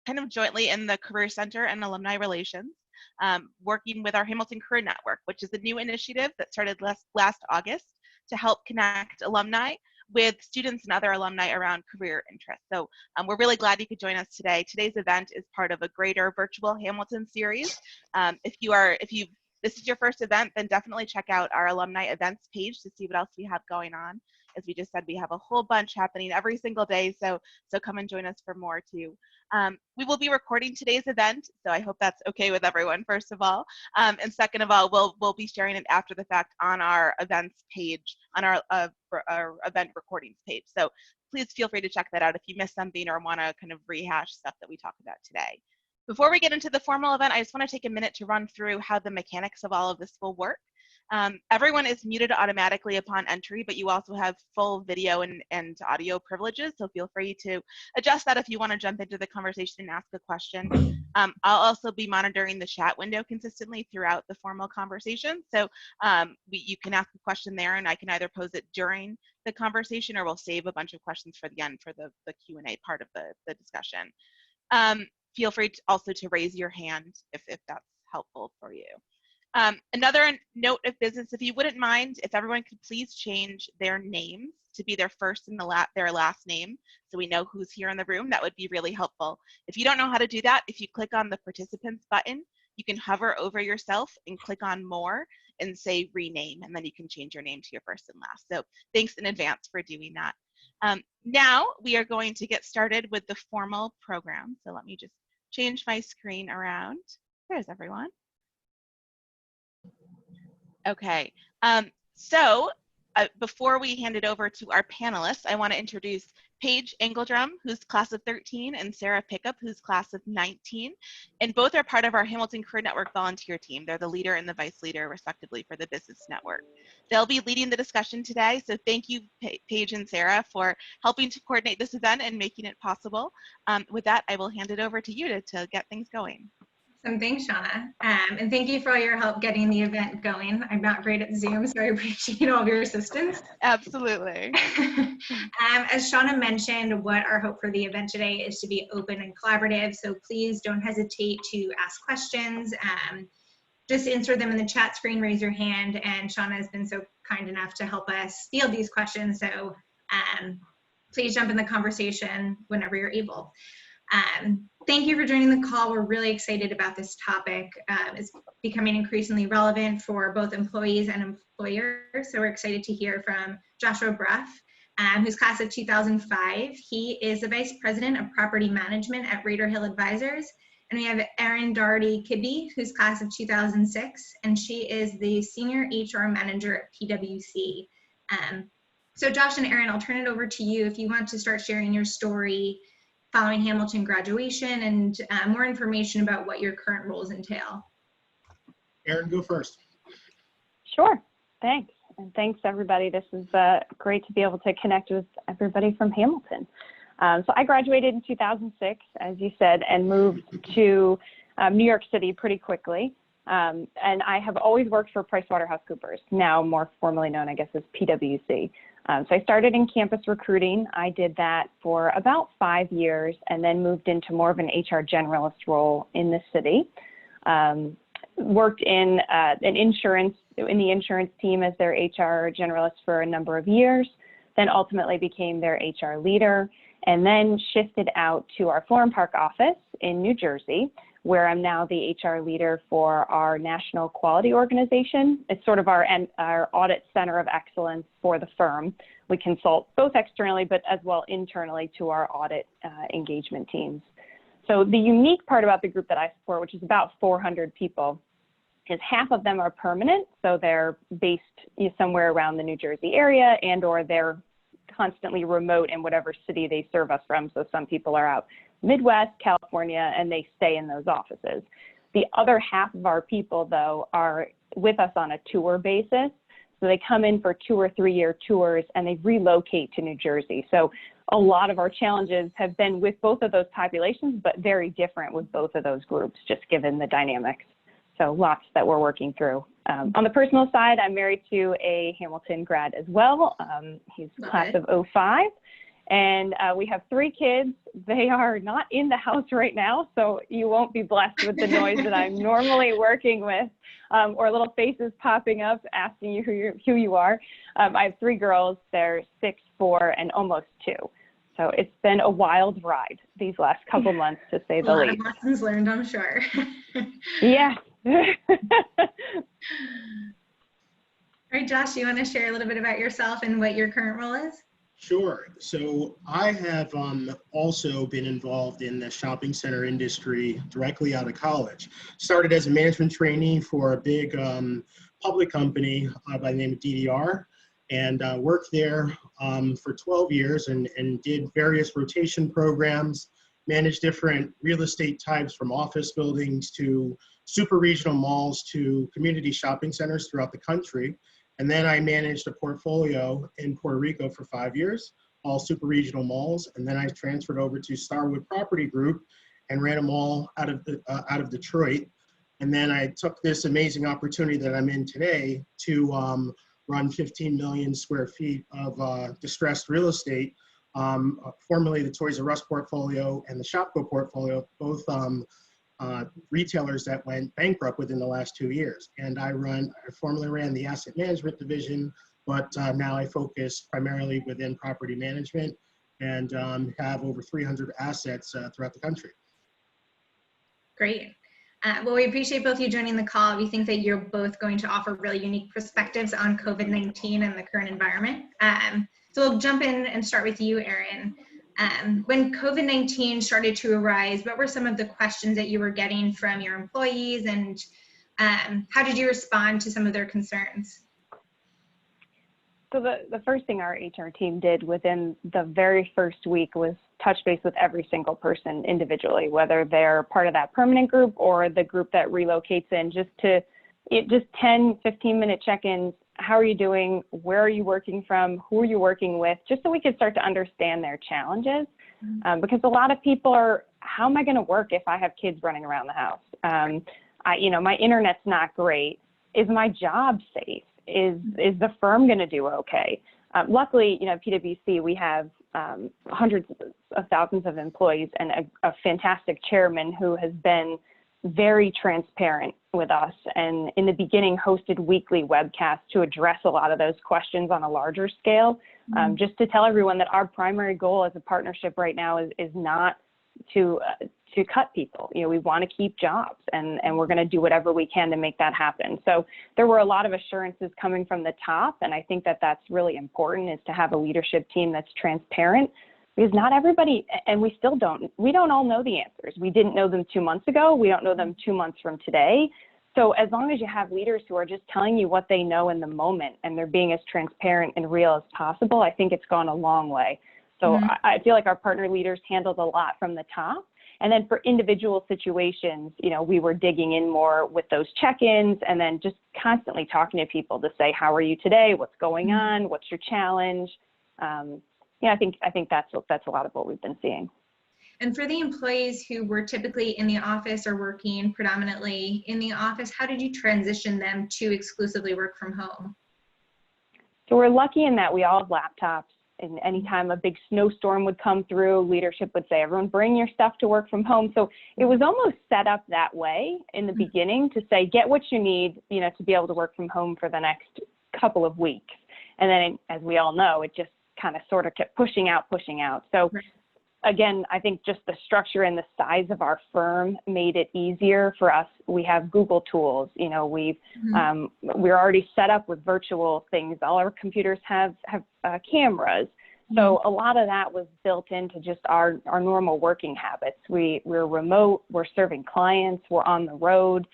kind of jointly in the Career Center and Alumni Relations, working with our Hamilton Career Network, which is a new initiative that started last August to help connect alumni with students and other alumni around career interests. So we're really glad you could join us today. Today's event is part of a greater virtual Hamilton series. If this is your first event, then definitely check out our alumni events page to see what else we have going on. As we just said, we have a whole bunch happening every single day, so come and join us for more too. We will be recording today's event, so I hope that's okay with everyone, first of all. And second of all, we'll be sharing it after the fact on our events page, on our event recordings page. So please feel free to check that out if you missed something or want to kind of rehash stuff that we talked about today. Before we get into the formal event, I just want to take a minute to run through how the mechanics of all of this will work. Everyone is muted automatically upon entry, but you also have full video and audio privileges, so feel free to adjust that if you want to jump into the conversation and ask a question. I'll also be monitoring the chat window consistently throughout the formal conversation, so you can ask a question there, and I can either pose it during the conversation or we'll save a bunch of questions for the end for the Q&A part of the discussion. Feel free also to raise your hand if that's helpful for you. Another note of business, if you wouldn't mind, if everyone could please change their names to be their first and their last name so we know who's here in the room, that would be really helpful. If you don't know how to do that, if you click on the participants button, you can hover over yourself and click on more and say rename, and then you can change your name to your first and last. So thanks in advance for doing that. Now we are going to get started with the formal program. So let me just change my screen around. There's everyone. Okay, before we hand it over to our panelists, I want to introduce Paige Engeldrum, who's class of 13, and Sarah Pickup, who's class of 19. And both are part of our Hamilton Career Network volunteer team. They're the leader and the vice leader, respectively, for the business network. They'll be leading the discussion today, so thank you, Paige and Sarah, for helping to coordinate this event and making it possible. With that, I will hand it over to you to get things going. Thanks, Shauna. And thank you for all your help getting the event going. I'm not great at Zoom, so I appreciate all of your assistance. Absolutely. As Shauna mentioned, what our hope for the event today is to be open and collaborative, so please don't hesitate to ask questions. Just insert them in the chat screen, raise your hand, and Shauna has been so kind enough to help us field these questions, so please jump in the conversation whenever you're able. Thank you for joining the call. We're really excited about this topic. It's becoming increasingly relevant for both employees and employers. So we're excited to hear from Joshua Bruff, who's class of 2005. He is the Vice President of Property Management at Raider Hill Advisors. And we have Erin Kibbe, who's class of 2006, and she is the Senior HR Manager at PwC. So Josh and Erin, I'll turn it over to you if you want to start sharing your story following Hamilton graduation and more information about what your current roles entail. Erin, go first. Sure, thanks. And thanks everybody. This is great to be able to connect with everybody from Hamilton. So I graduated in 2006, as you said, and moved to New York City pretty quickly. And I have always worked for PricewaterhouseCoopers, now more formally known, I guess, as PwC. So I started in campus recruiting. I did that for about 5 years and then moved into more of an HR generalist role in the city. Worked in the insurance team as their HR generalist for a number of years, then ultimately became their HR leader, and then shifted out to our Florham Park office in New Jersey, where I'm now the HR leader for our national quality organization. It's sort of our audit center of excellence for the firm. We consult both externally, but as well internally to our audit engagement teams. So the unique part about the group that I support, which is about 400 people, is half of them are permanent. So they're based somewhere around the New Jersey area, and or they're constantly remote in whatever city they serve us from. So some people are out Midwest, California, and they stay in those offices. The other half of our people, though, are with us on a tour basis. So they come in for 2 or 3 year tours and they relocate to New Jersey. So a lot of our challenges have been with both of those populations, but very different with both of those groups, just given the dynamics. So lots that we're working through. On the personal side, I'm married to a Hamilton grad as well. He's class of 05. And we have 3 kids. They are not in the house right now, so you won't be blessed with the noise that I'm normally working with, or little faces popping up asking you who you are. I have 3 girls. They're 6, 4, and almost 2. So it's been a wild ride these last couple months, to say the least. A lot of lessons learned, I'm sure. Yeah. All right, Josh, you want to share a little bit about yourself and what your current role is? Sure. So I have also been involved in the shopping center industry directly out of college. Started as a management trainee for a big public company by the name of DDR, and worked there for 12 years and did various rotation programs, managed different real estate types from office buildings to super regional malls to community shopping centers throughout the country. And then I managed a portfolio in Puerto Rico for 5 years, all super regional malls. And then I transferred over to Starwood Property Group and ran a mall out of Detroit. And then I took this amazing opportunity that I'm in today to run 15 million square feet of distressed real estate, formerly the Toys R Us portfolio and the Shopko portfolio, both retailers that went bankrupt within the last 2 years. And I formerly ran the asset management division, but now I focus primarily within property management and have over 300 assets throughout the country. Great. Well, we appreciate both you joining the call. We think that you're both going to offer really unique perspectives on COVID-19 and the current environment. So we'll jump in and start with you, Erin. When COVID-19 started to arise, what were some of the questions that you were getting from your employees, and how did you respond to some of their concerns? So the first thing our HR team did within the very first week was touch base with every single person individually, whether they're part of that permanent group or the group that relocates in, just 10, 15-minute check-ins. How are you doing? Where are you working from? Who are you working with? Just so we could start to understand their challenges. Because a lot of people are, how am I going to work if I have kids running around the house? My internet's not great. Is my job safe? Is the firm going to do okay? Luckily, PwC, we have hundreds of thousands of employees and a fantastic chairman who has been very transparent with us, and in the beginning hosted weekly webcasts to address a lot of those questions on a larger scale. Just to tell everyone that our primary goal as a partnership right now is not to cut people. We want to keep jobs, and we're going to do whatever we can to make that happen. So there were a lot of assurances coming from the top, and I think that that's really important, is to have a leadership team that's transparent, because not everybody, and we don't all know the answers. We didn't know them 2 months ago. We don't know them 2 months from today. So as long as you have leaders who are just telling you what they know in the moment, and they're being as transparent and real as possible, I think it's gone a long way. So I feel like our partner leaders handled a lot from the top. And then for individual situations, we were digging in more with those check-ins, and then just constantly talking to people to say, how are you today? What's going on? What's your challenge? I think that's a lot of what we've been seeing. And for the employees who were typically in the office or working predominantly in the office, how did you transition them to exclusively work from home? So we're lucky in that we all have laptops. And anytime a big snowstorm would come through, leadership would say, everyone bring your stuff to work from home. So it was almost set up that way in the beginning to say, get what you need, to be able to work from home for the next couple of weeks. And then, as we all know, it just kind of sort of kept pushing out. So again, I think just the structure and the size of our firm made it easier for us. We have Google tools, we're already set up with virtual things. All our computers have cameras. So a lot of that was built into just our normal working habits. We're remote, we're serving clients, we're on the road.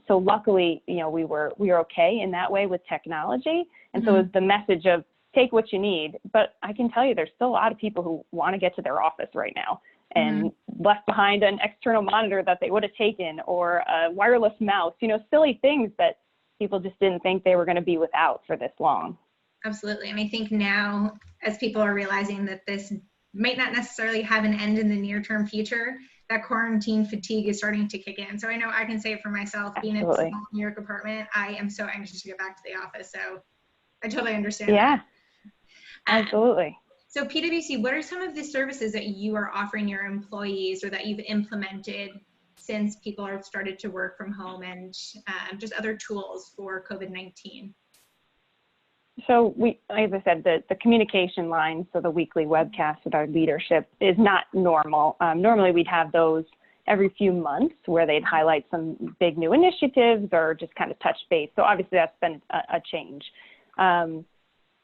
So luckily, we were okay in that way with technology. And so it's the message of, take what you need, but I can tell you there's still a lot of people who want to get to their office right now and left behind an external monitor that they would have taken, or a wireless mouse, silly things that people just didn't think they were going to be without for this long. Absolutely. And I think now, as people are realizing that this might not necessarily have an end in the near-term future, that quarantine fatigue is starting to kick in. So I know I can say it for myself, being in a small New York apartment, I am so anxious to get back to the office. So I totally understand. Yeah. Absolutely. So PwC, what are some of the services that you are offering your employees or that you've implemented since people have started to work from home, and just other tools for COVID-19? So we, as I said, the communication line, so the weekly webcast with our leadership is not normal. Normally we'd have those every few months where they'd highlight some big new initiatives or just kind of touch base. So obviously that's been a change.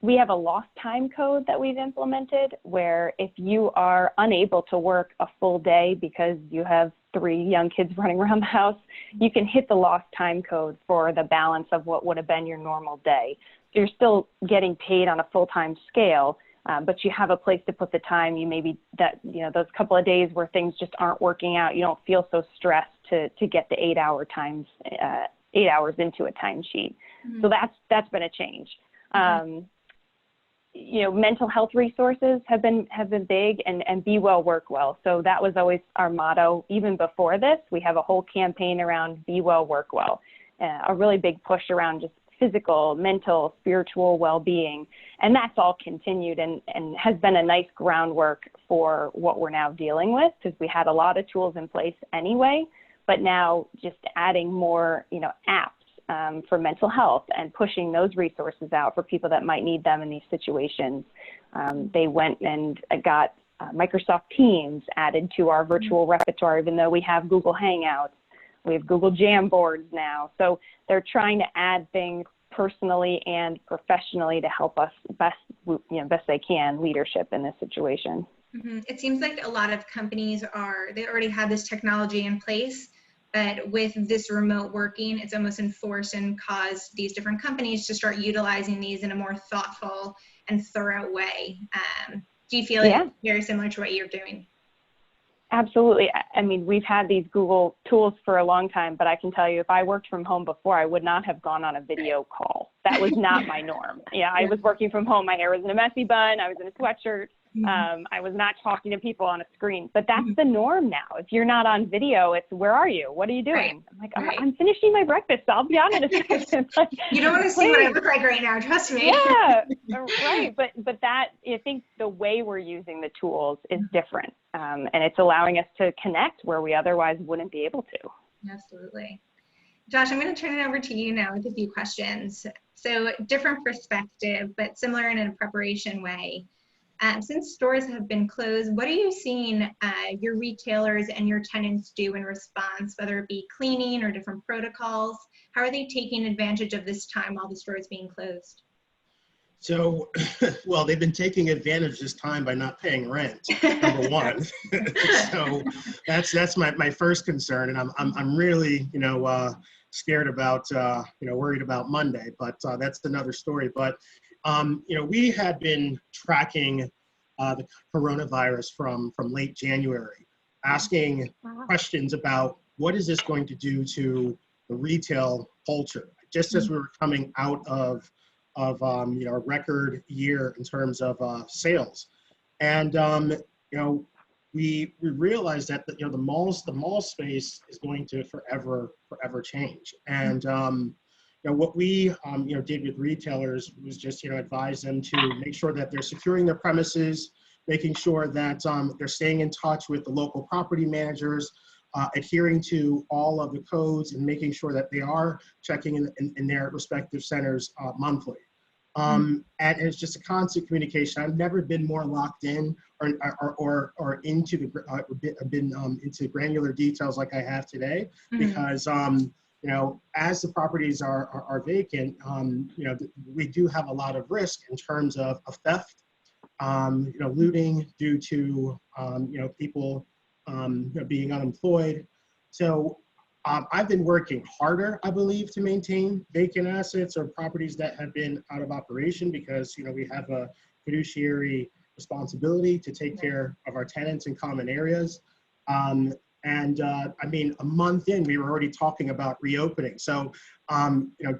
We have a lost time code that we've implemented where if you are unable to work a full day because you have 3 young kids running around the house, you can hit the lost time code for the balance of what would have been your normal day. So you're still getting paid on a full-time scale, but you have a place to put the time. You maybe those couple of days where things just aren't working out, you don't feel so stressed to get the 8 hours into a timesheet. Mm-hmm. So that's been a change. Mental health resources have been big, and be well, work well. So that was always our motto. Even before this, we have a whole campaign around be well, work well, a really big push around just physical, mental, spiritual well-being. And that's all continued and has been a nice groundwork for what we're now dealing with, because we had a lot of tools in place anyway, but now just adding more, apps for mental health and pushing those resources out for people that might need them in these situations. They went and got Microsoft Teams added to our virtual repertoire, even though we have Google Hangouts. We have Google Jamboards now. So they're trying to add things personally and professionally to help us best they can, leadership in this situation. Mm-hmm. It seems like a lot of companies they already have this technology in place, but with this remote working, it's almost enforced and caused these different companies to start utilizing these in a more thoughtful and thorough way. Do you feel it's very similar to what you're doing? Absolutely. I mean, we've had these Google tools for a long time, but I can tell you if I worked from home before, I would not have gone on a video call. That was not my norm. I was working from home. My hair was in a messy bun. I was in a sweatshirt. I was not talking to people on a screen, but that's the norm now. If you're not on video, it's where are you? What are you doing? I'm like, I'm finishing my breakfast. I'll be on in a second. Like, you don't want to see what I look like right now. Trust me. Yeah, right. But that, I think the way we're using the tools is different. And it's allowing us to connect where we otherwise wouldn't be able to. Absolutely. Josh, I'm going to turn it over to you now with a few questions. So different perspective, but similar in a preparation way. Since stores have been closed, what are you seeing your retailers and your tenants do in response, whether it be cleaning or different protocols? How are they taking advantage of this time while the store is being closed? So, well, they've been taking advantage this time by not paying rent, number one. So that's my first concern, and I'm really scared about worried about Monday, but that's another story. But we had been tracking the coronavirus from late January, asking questions about what is this going to do to the retail culture, just as we were coming out of a record year in terms of sales. And we realized that the mall space is going to forever change. And what we did with retailers was just advise them to make sure that they're securing their premises, making sure that they're staying in touch with the local property managers, adhering to all of the codes, and making sure that they are checking in their respective centers monthly. And it's just a constant communication. I've never been more locked in or into into granular details like I have today, because as the properties are vacant, we do have a lot of risk in terms of theft, looting due to people being unemployed. So I've been working harder, I believe, to maintain vacant assets or properties that have been out of operation, because we have a fiduciary responsibility to take care of our tenants in common areas. I mean, a month in, we were already talking about reopening. So,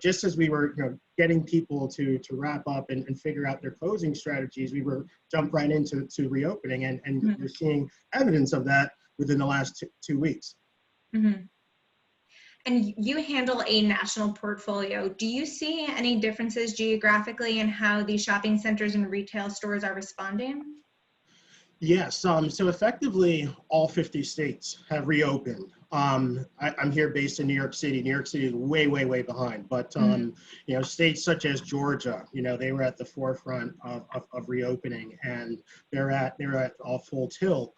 just as we were getting people to wrap up and figure out their closing strategies, we were jumped right into reopening, and we're seeing evidence of that within the last 2 weeks. And you handle a national portfolio. Do you see any differences geographically in how these shopping centers and retail stores are responding? Yes, so effectively all 50 states have reopened. I'm here based in New York City. New York City is way, way, way behind, but you know, states such as Georgia, you know, they were at the forefront of reopening, and they're at all full tilt.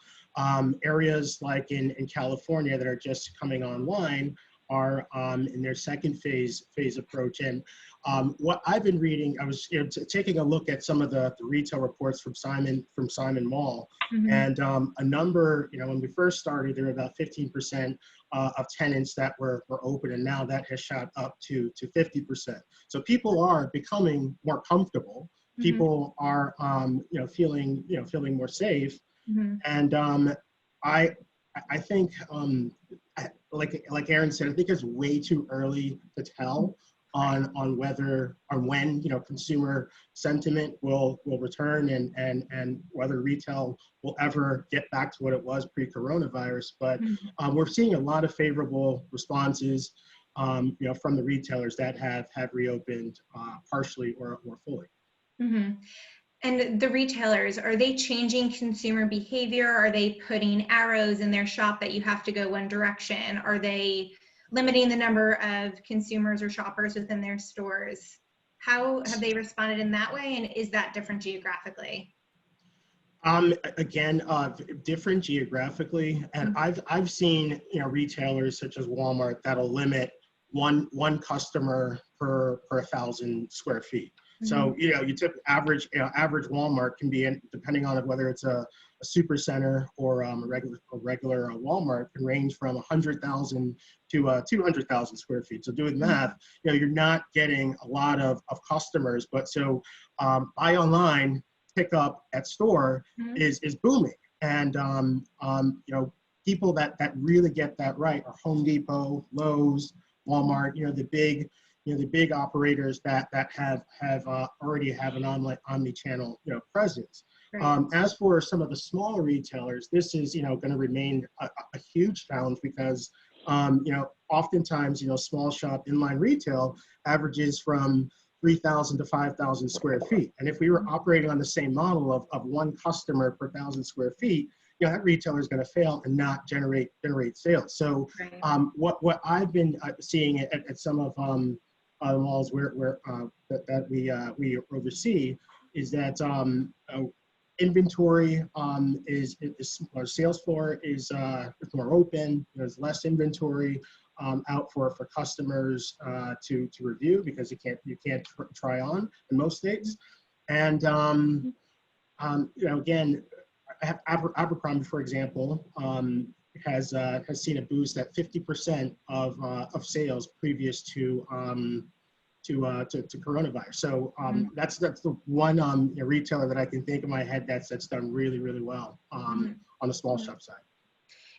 Areas like in California that are just coming online are in their second phase approach. And what I've been reading, I was taking a look at some of the retail reports from Simon Mall, and a number, you know, when we first started, there were about 15% of tenants that were open, and now that has shot up to 50%. So people are becoming more comfortable. People are, you know, feeling more safe, and I think, like Erin said, I think it's way too early to tell on whether or when, you know, consumer sentiment will return, and whether retail will ever get back to what it was pre-coronavirus. But we're seeing a lot of favorable responses, you know, from the retailers that have reopened partially or fully. And the retailers, are they changing consumer behavior? Are they putting arrows in their shop that you have to go one direction? Are they limiting the number of consumers or shoppers within their stores? How have they responded in that way? And is that different geographically? Again, different geographically, and I've seen, you know, retailers such as Walmart that'll limit one customer per 1,000 square feet. So, you know, you took average Walmart can be, depending on whether it's a super center or a regular Walmart, can range from 100,000 to 200,000 square feet. So doing math, you know, you're not getting a lot of customers, but so buy online, pick up at store is booming. And, you know, people that really get that right are Home Depot, Lowe's, Walmart, you know, the big operators that already have an online omni-channel, you know, presence. Right. As for some of the smaller retailers, this is, you know, going to remain a huge challenge because, you know, oftentimes, you know, small shop inline retail averages from 3,000 to 5,000 square feet. And if we were operating on the same model of one customer per 1,000 square feet, you know, that retailer is going to fail and not generate sales. So what I've been seeing at some of the malls that we oversee is that inventory is our sales floor is more open. There's less inventory out for customers to review because you can't try on in most states. And you know, again, Abercrombie, for example, has seen a boost at 50% of sales previous to coronavirus. So that's the one you know, retailer that I can think of in my head that's done really, really well on the small shop side.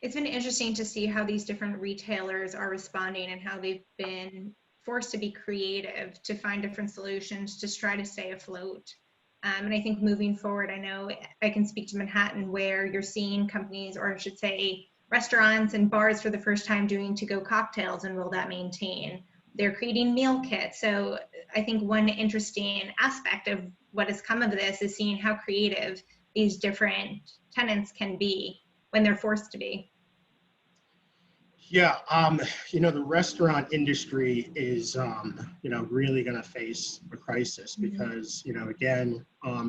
It's been interesting to see how these different retailers are responding and how they've been forced to be creative to find different solutions to try to stay afloat. And I think moving forward, I know I can speak to Manhattan where you're seeing companies, or I should say restaurants and bars for the first time doing to-go cocktails, and will that maintain? They're creating meal kits. So I think one interesting aspect of what has come of this is seeing how creative these different tenants can be when they're forced to be. Yeah, you know, the restaurant industry is, you know, really going to face a crisis because, you know, again,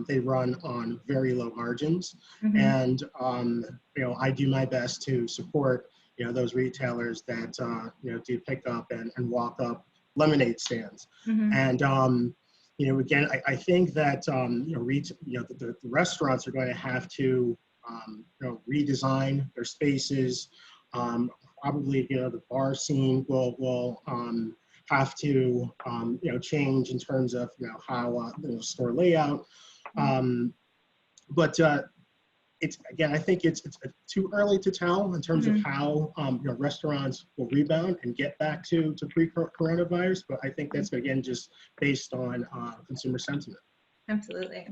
they run on very low margins. And, you know, I do my best to support, you know, those retailers that, you know, do pick up and walk up lemonade stands. And, you know, again, I think that, you know, the restaurants are going to have to, you know, redesign their spaces. Probably, you know, the bar scene will have to, you know, change in terms of, you know, how the store layout. But it's, again, I think it's too early to tell in terms of how, you know, restaurants will rebound and get back to pre-coronavirus. But I think that's, again, just based on consumer sentiment. Absolutely.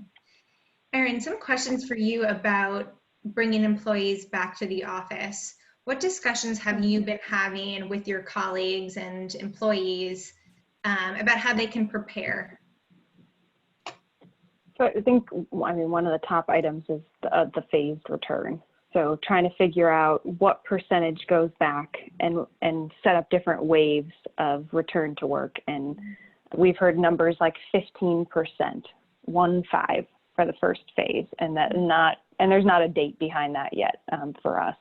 Erin, some questions for you about bringing employees back to the office. What discussions have you been having with your colleagues and employees about how they can prepare? So I think, I mean, one of the top items is the phased return. So trying to figure out what percentage goes back and set up different waves of return to work. And we've heard numbers like 15%, 15 for the first phase, and there's not a date behind that yet for us.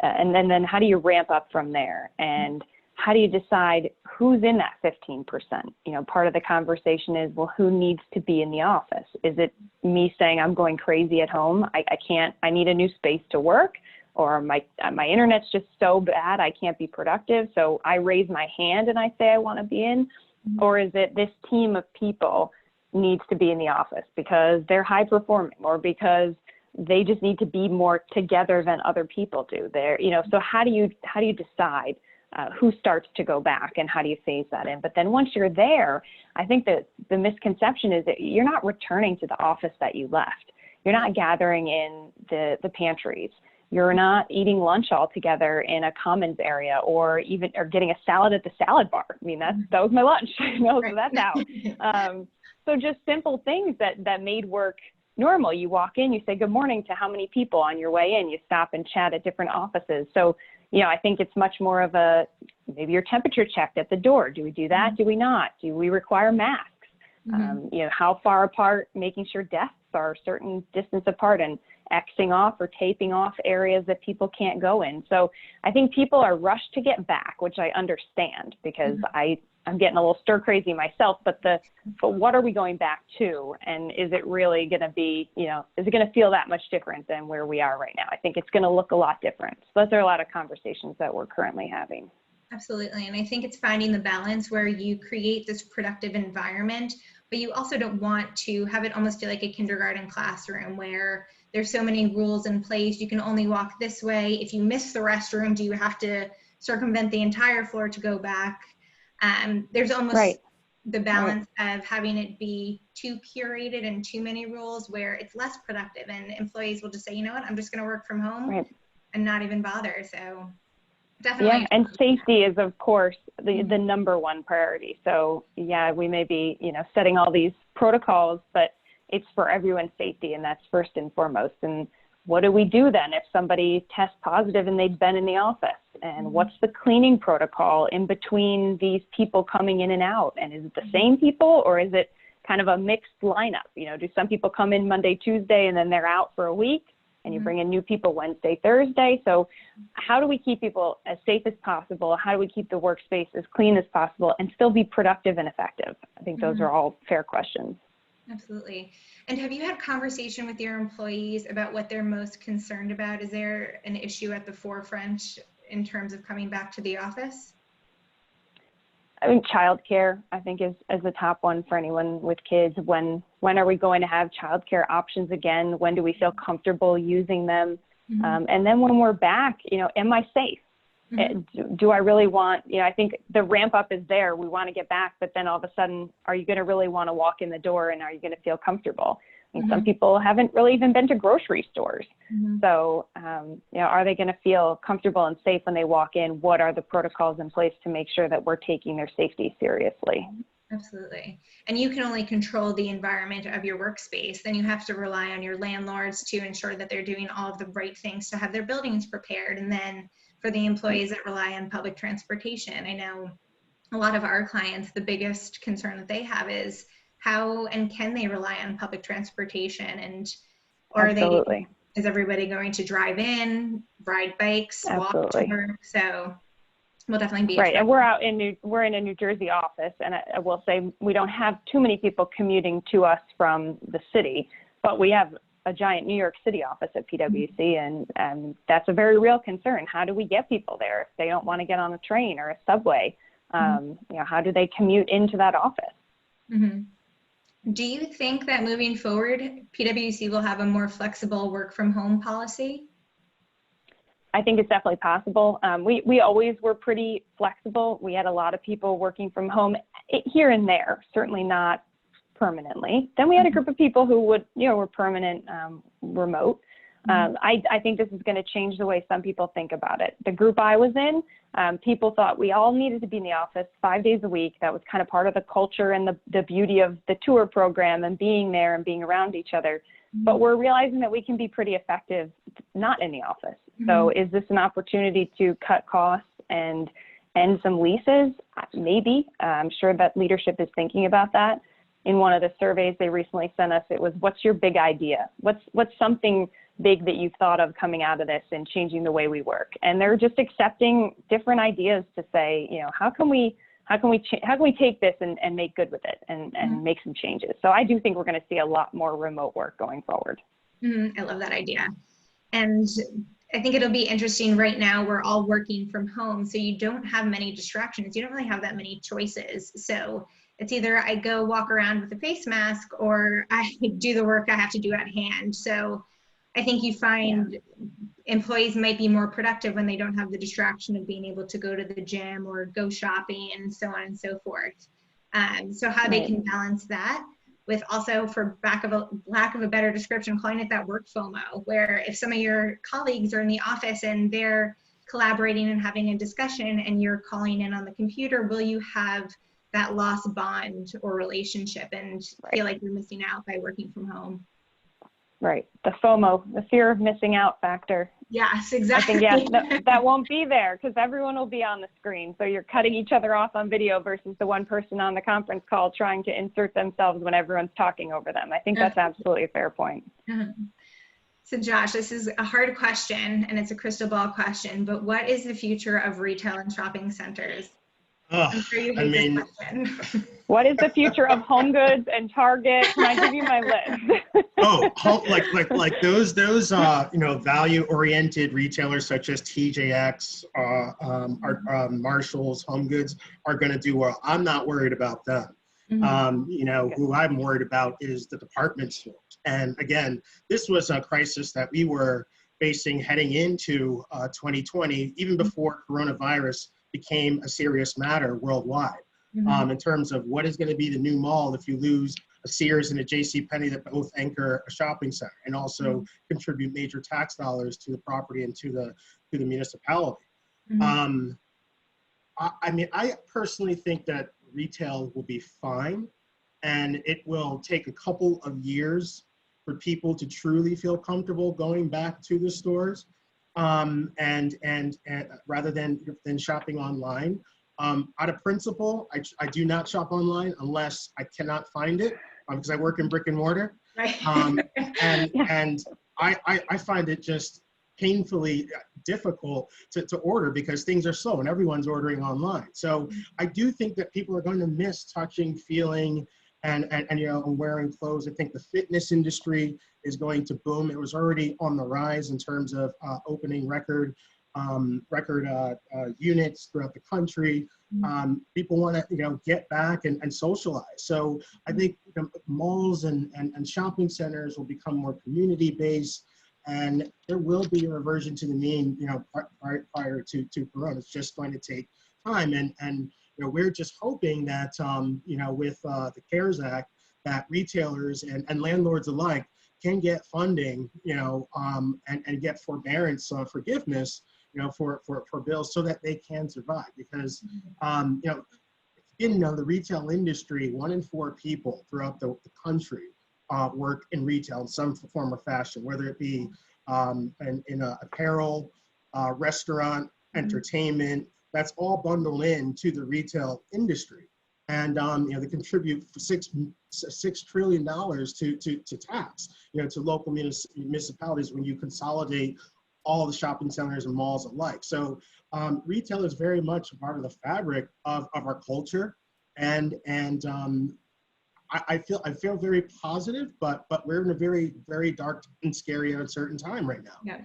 And then how do you ramp up from there? And how do you decide who's in that 15%? You know, part of the conversation is, well, who needs to be in the office? Is it me saying I'm going crazy at home? I need a new space to work, or my internet's just so bad I can't be productive, so I raise my hand and I say I want to be in? Or is it this team of people needs to be in the office because they're high performing, or because they just need to be more together than other people do? So how do you decide who starts to go back, and how do you phase that in? But then once you're there, I think that the misconception is that you're not returning to the office that you left. You're not gathering in the pantries. You're not eating lunch all together in a commons area, or getting a salad at the salad bar. I mean, that was my lunch, so that's out. So just simple things that made work normal. You walk in, you say good morning to how many people on your way in, you stop and chat at different offices. So, I think it's much more of maybe your temperature checked at the door. Do we do that? Do we not? Do we require masks? How far apart, making sure desks are a certain distance apart, and Xing off or taping off areas that people can't go in. So I think people are rushed to get back, which I understand, because I'm getting a little stir crazy myself, but what are we going back to? And is it really going to be, is it going to feel that much different than where we are right now? I think it's going to look a lot different. So those are a lot of conversations that we're currently having. Absolutely. And I think it's finding the balance where you create this productive environment, but you also don't want to have it almost like a kindergarten classroom where there's so many rules in place. You can only walk this way. If you miss the restroom, do you have to circumvent the entire floor to go back? There's almost the balance of having it be too curated and too many rules where it's less productive, and employees will just say, you know what, I'm just going to work from home and not even bother. So definitely. Yeah, and safety is, of course, the number one priority. So we may be, setting all these protocols, but it's for everyone's safety, and that's first and foremost. And what do we do then if somebody tests positive and they've been in the office? And what's the cleaning protocol in between these people coming in and out? And is it the same people, or is it kind of a mixed lineup? Do some people come in Monday, Tuesday, and then they're out for a week, and you bring in new people Wednesday, Thursday? So how do we keep people as safe as possible? How do we keep the workspace as clean as possible and still be productive and effective? I think those are all fair questions. Absolutely. And have you had conversation with your employees about what they're most concerned about? Is there an issue at the forefront in terms of coming back to the office? I think childcare, I think, is the top one for anyone with kids. When are we going to have childcare options again? When do we feel comfortable using them? And then when we're back, am I safe? Do I really want, I think the ramp up is there. We want to get back, but then all of a sudden, are you going to really want to walk in the door, and are you going to feel comfortable? I mean, some people haven't really even been to grocery stores. So, are they going to feel comfortable and safe when they walk in? What are the protocols in place to make sure that we're taking their safety seriously? Absolutely. And you can only control the environment of your workspace. Then you have to rely on your landlords to ensure that they're doing all of the right things to have their buildings prepared. And then for the employees that rely on public transportation, I know a lot of our clients, the biggest concern that they have is how and can they rely on public transportation, and is everybody going to drive in, ride bikes, walk to work? So we'll definitely be and we're in a New Jersey office, and I will say we don't have too many people commuting to us from the city, but we have a giant New York City office at PwC, and that's a very real concern. How do we get people there if they don't want to get on a train or a subway? How do they commute into that office? Do you think that moving forward, PwC will have a more flexible work from home policy? I think it's definitely possible. We always were pretty flexible. We had a lot of people working from home here and there, certainly not permanently. Then we had a group of people who were permanent remote. I think this is going to change the way some people think about it. The group I was in, people thought we all needed to be in the office 5 days a week. That was kind of part of the culture and the beauty of the tour program and being there and being around each other. But we're realizing that we can be pretty effective not in the office. So is this an opportunity to cut costs and end some leases? Maybe. I'm sure that leadership is thinking about that. In one of the surveys they recently sent us, it was, what's your big idea? What's something big that you've thought of coming out of this and changing the way we work? And they're just accepting different ideas to say, you know, how can we take this and make good with it and make some changes? So I do think we're going to see a lot more remote work going forward. I love that idea. And I think it'll be interesting. Right now, we're all working from home, so you don't have many distractions. You don't really have that many choices. So it's either I go walk around with a face mask or I do the work I have to do at hand. So I think you find employees might be more productive when they don't have the distraction of being able to go to the gym or go shopping and so on and so forth. So how they can balance that with also, for lack of a better description, calling it that work FOMO, where if some of your colleagues are in the office and they're collaborating and having a discussion and you're calling in on the computer, will you have that lost bond or relationship and feel like you're missing out by working from home? Right. The FOMO, the fear of missing out factor. Yes, exactly. I think, that won't be there because everyone will be on the screen. So you're cutting each other off on video versus the one person on the conference call trying to insert themselves when everyone's talking over them. I think that's absolutely a fair point. So Josh, this is a hard question and it's a crystal ball question, but what is the future of retail and shopping centers? I'm sure you hate this question. What is the future of Home Goods and Target? Can I give you my list? like those you know, value-oriented retailers such as TJX, Marshalls, Home Goods are going to do well. I'm not worried about them. You know, who I'm worried about is the department stores. And again, this was a crisis that we were facing heading into 2020, even before coronavirus became a serious matter worldwide. In terms of what is going to be the new mall if you lose a Sears and a JCPenney that both anchor a shopping center and also contribute major tax dollars to the property and to the municipality. I mean, I personally think that retail will be fine, and it will take a couple of years for people to truly feel comfortable going back to the stores, and rather than shopping online. Out of principle, I do not shop online unless I cannot find it because I work in brick and mortar. And I find it just painfully difficult to order because things are slow and everyone's ordering online. So I do think that people are going to miss touching, feeling, and you know, wearing clothes. I think the fitness industry is going to boom. It was already on the rise in terms of opening record units throughout the country. People want to, you know, get back and socialize. So I think, you know, malls and shopping centers will become more community-based, and there will be a reversion to the mean, you know, prior to Corona. It's just going to take time, and you know, we're just hoping that you know, with the CARES Act, that retailers and landlords alike can get funding, you know, and get forbearance, forgiveness, you know, for bills so that they can survive. Because, you know, in the retail industry, 1 in 4 people throughout the country work in retail in some form or fashion, whether it be in apparel, restaurant, entertainment. That's all bundled into the retail industry. And you know, they contribute $6 trillion to tax, you know, to local municipalities when you consolidate all the shopping centers and malls alike. So retail is very much a part of the fabric of our culture, and I feel very positive, but we're in a very, very dark and scary and uncertain time right now. Yeah,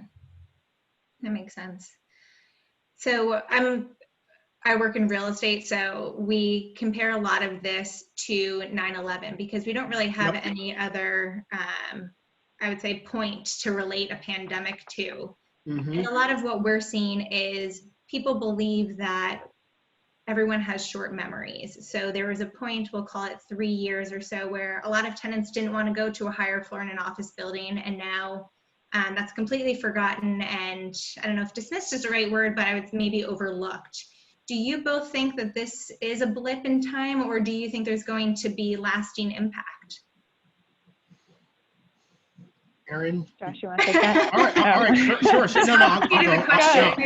that makes sense. So I work in real estate, so we compare a lot of this to 9/11 because we don't really have any other, I would say, point to relate a pandemic to. And a lot of what we're seeing is people believe that everyone has short memories. So there was a point, we'll call it 3 years or so, where a lot of tenants didn't want to go to a higher floor in an office building, and now that's completely forgotten and I don't know if dismissed is the right word, but I would maybe overlooked. Do you both think that this is a blip in time, or do you think there's going to be lasting impact? Erin? Josh, you want to take that? All right,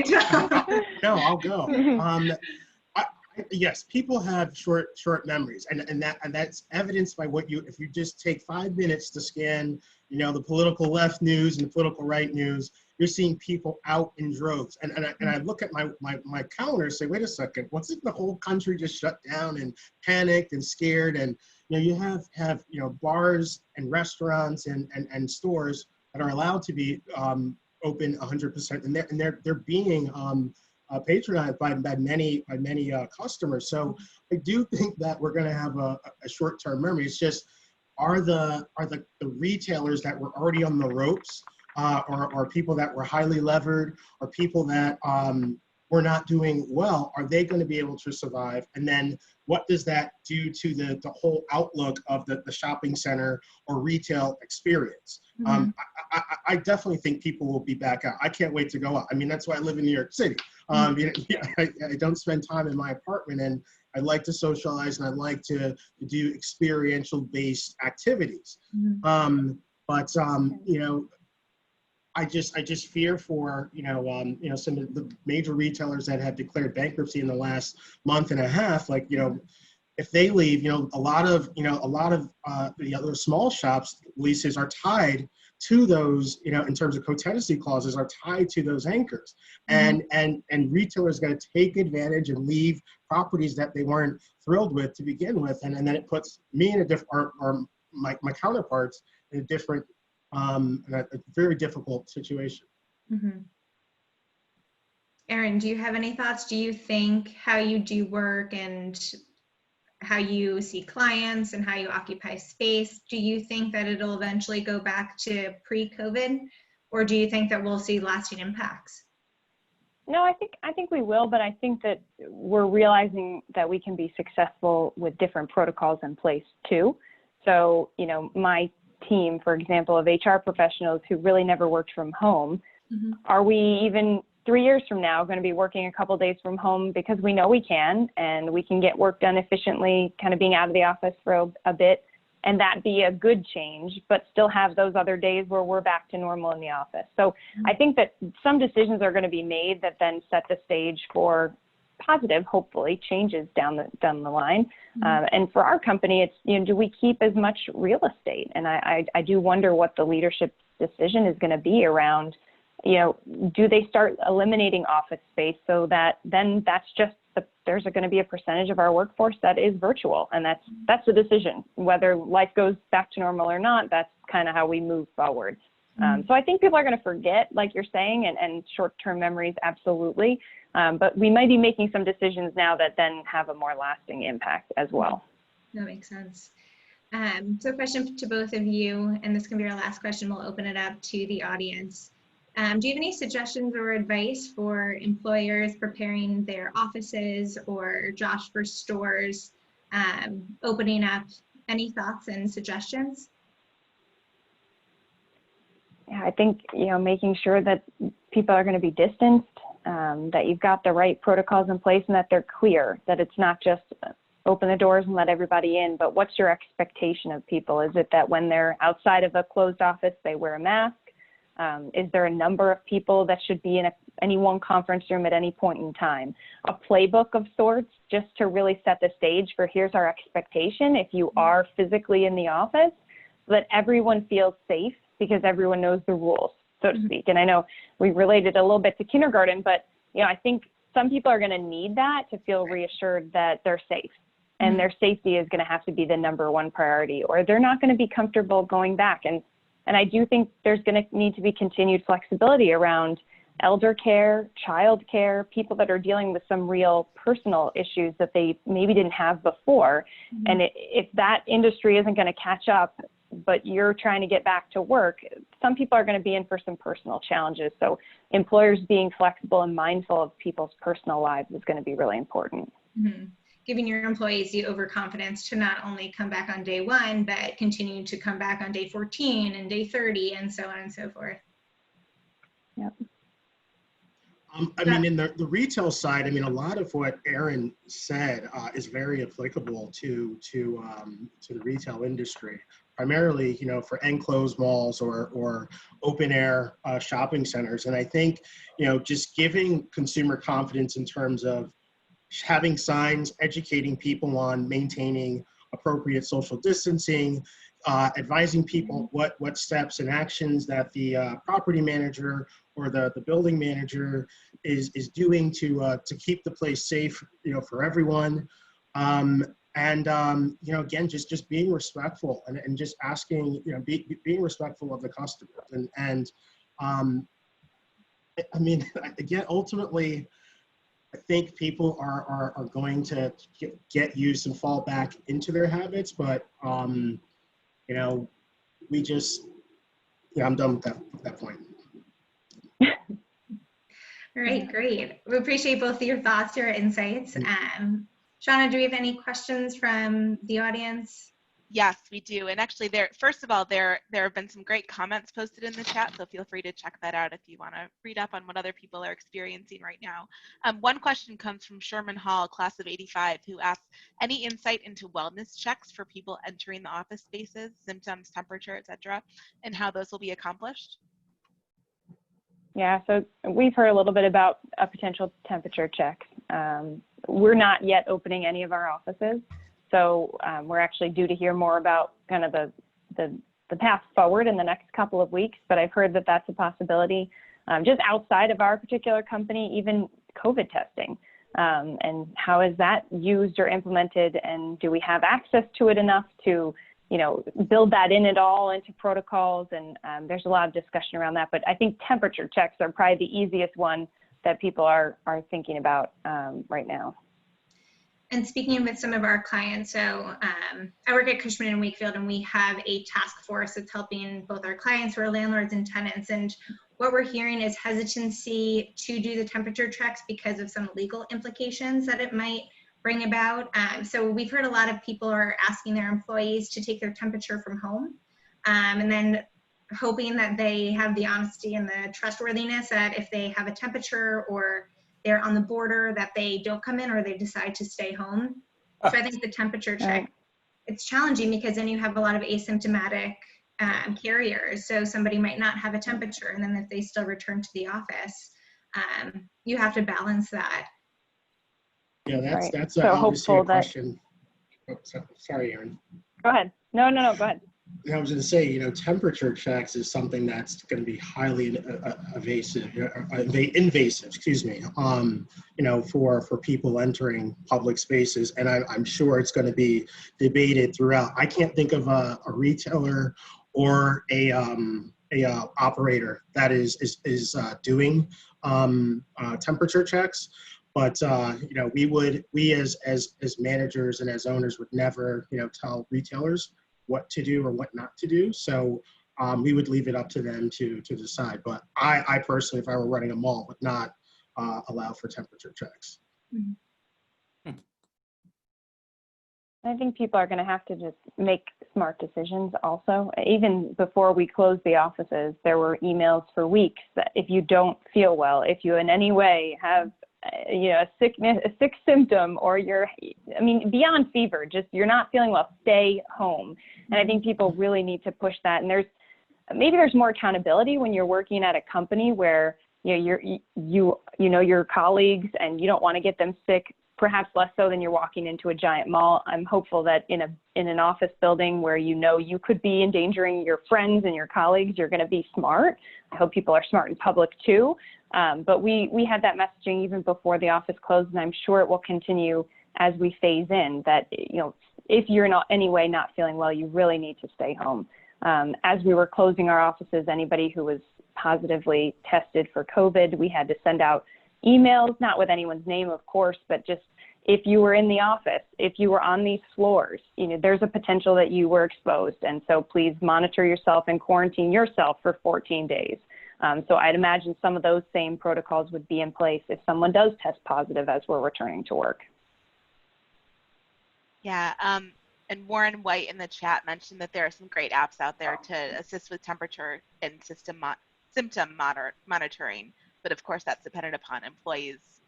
sure. No, I'll go. Yes, people have short memories, and that's evidenced by if you just take 5 minutes to scan, the political left news and the political right news, you're seeing people out in droves. And I look at my calendar and say, wait a second, wasn't the whole country just shut down and panicked and scared? And you have bars and restaurants and stores that are allowed to be open 100%, and they're being patronized by many customers. So I do think that we're going to have a short-term memory. It's just, are the retailers that were already on the ropes, or people that were highly levered, or people that were not doing well, are they going to be able to survive? And then what does that do to the whole outlook of the shopping center or retail experience? Mm-hmm. I definitely think people will be back out. I can't wait to go out. I mean, that's why I live in New York City. I don't spend time in my apartment, and I like to socialize, and I like to do experiential based activities. Mm-hmm. I just fear for some of the major retailers that have declared bankruptcy in the last month and a half. Like, if they leave, a lot of the other small shops leases are tied to those, in terms of co-tenancy clauses, are tied to those anchors. Mm-hmm. And retailers got to take advantage and leave properties that they weren't thrilled with to begin with, and then it puts me in a different, or my counterparts in a different, a very difficult situation. Mm-hmm. Erin, do you have any thoughts? Do you think how you do work and how you see clients and how you occupy space, do you think that it'll eventually go back to pre-COVID, or do you think that we'll see lasting impacts? No, I think we will, but I think that we're realizing that we can be successful with different protocols in place too. So, my team, for example, of HR professionals who really never worked from home, mm-hmm. Are we even 3 years from now going to be working a couple days from home because we know we can, and we can get work done efficiently, kind of being out of the office for a bit, and that be a good change, but still have those other days where we're back to normal in the office. So mm-hmm. I think that some decisions are going to be made that then set the stage for positive, hopefully, changes down the line. Mm-hmm. And for our company, it's, do we keep as much real estate? And I do wonder what the leadership decision is going to be around, do they start eliminating office space so that then that's just there's going to be a percentage of our workforce that is virtual, and that's the decision. Whether life goes back to normal or not, that's kind of how we move forward. Mm-hmm. So I think people are going to forget, like you're saying, and short-term memories, absolutely. But we might be making some decisions now that then have a more lasting impact as well. That makes sense. So a question to both of you, and this can be our last question. We'll open it up to the audience. Do you have any suggestions or advice for employers preparing their offices, or Josh, for stores opening up? Any thoughts and suggestions? Yeah, I think, making sure that people are going to be distanced, that you've got the right protocols in place, and that they're clear, that it's not just open the doors and let everybody in, but what's your expectation of people? Is it that when they're outside of a closed office, they wear a mask? Is there a number of people that should be in any one conference room at any point in time? A playbook of sorts, just to really set the stage for here's our expectation if you are physically in the office, so that everyone feels safe because everyone knows the rules, so to speak. And I know we related a little bit to kindergarten, but I think some people are going to need that to feel reassured that they're safe. And their safety is going to have to be the number one priority, or they're not going to be comfortable going back. And I do think there's going to need to be continued flexibility around elder care, child care, people that are dealing with some real personal issues that they maybe didn't have before. Mm-hmm. And if that industry isn't going to catch up, but you're trying to get back to work, some people are going to be in for some personal challenges. So employers being flexible and mindful of people's personal lives is going to be really important. Mm-hmm. Giving your employees the overconfidence to not only come back on day 1, but continue to come back on day 14 and day 30 and so on and so forth. Yep. I mean, in the retail side, I mean, a lot of what Erin said is very applicable to the retail industry, primarily, you know, for enclosed malls or open air shopping centers. And I think, you know, just giving consumer confidence in terms of having signs, educating people on maintaining appropriate social distancing, advising people what steps and actions that the property manager or the building manager is doing to keep the place safe, you know, for everyone. You know, again, just being respectful and just asking, you know, being respectful of the customers. I mean, again, ultimately, I think people are going to get used and fall back into their habits, but you know, we just, yeah, I'm done with that point. All right, great. We appreciate both of your thoughts, your insights. Shauna, do we have any questions from the audience? Yes, we do. And actually, first of all, there have been some great comments posted in the chat, so feel free to check that out if you want to read up on what other people are experiencing right now. One question comes from Sherman Hall, class of '85, who asks, any insight into wellness checks for people entering the office spaces, symptoms, temperature, etc., and how those will be accomplished? Yeah, so we've heard a little bit about a potential temperature check. We're not yet opening any of our offices. So we're actually due to hear more about kind of the path forward in the next couple of weeks, but I've heard that that's a possibility. Just outside of our particular company, even COVID testing, and how is that used or implemented, and do we have access to it enough to, you know, build that in at all into protocols? And there's a lot of discussion around that, but I think temperature checks are probably the easiest one that people are thinking about right now. And speaking with some of our clients, so I work at Cushman and Wakefield, and we have a task force that's helping both our clients who are landlords and tenants. And what we're hearing is hesitancy to do the temperature checks because of some legal implications that it might bring about. So we've heard a lot of people are asking their employees to take their temperature from home, and then hoping that they have the honesty and the trustworthiness that if they have a temperature or they're on the border, that they don't come in or they decide to stay home. So I think the temperature check, it's challenging because then you have a lot of asymptomatic carriers. So somebody might not have a temperature, and then if they still return to the office, you have to balance that. Yeah, that's so obviously hopeful a question. Oh, sorry, Erin. Go ahead. No, go ahead. I was going to say, you know, temperature checks is something that's going to be highly invasive, excuse me, you know, for people entering public spaces. And I'm sure it's going to be debated throughout. I can't think of a retailer or a operator that is doing temperature checks. But you know, we as managers and as owners would never, you know, tell retailers what to do or what not to do. So we would leave it up to them to decide. But I personally, if I were running a mall, would not allow for temperature checks. Mm-hmm. I think people are going to have to just make smart decisions also. Even before we closed the offices, there were emails for weeks that if you don't feel well, if you in any way have you know, a sick symptom, or beyond fever, just you're not feeling well, stay home. And I think people really need to push that. And there's more accountability when you're working at a company where, you know, you know your colleagues and you don't want to get them sick, perhaps less so than you're walking into a giant mall. I'm hopeful that in an office building where you know you could be endangering your friends and your colleagues, you're going to be smart. I hope people are smart in public too. But we had that messaging even before the office closed, and I'm sure it will continue as we phase in that, you know, if you're not anyway not feeling well, you really need to stay home. As we were closing our offices, anybody who was positively tested for COVID, we had to send out emails, not with anyone's name, of course, but just if you were in the office, if you were on these floors, you know, there's a potential that you were exposed. And so please monitor yourself and quarantine yourself for 14 days. So I'd imagine some of those same protocols would be in place if someone does test positive as we're returning to work. Yeah, and Warren White in the chat mentioned that there are some great apps out there to assist with temperature and system symptom monitoring, but of course that's dependent upon employees'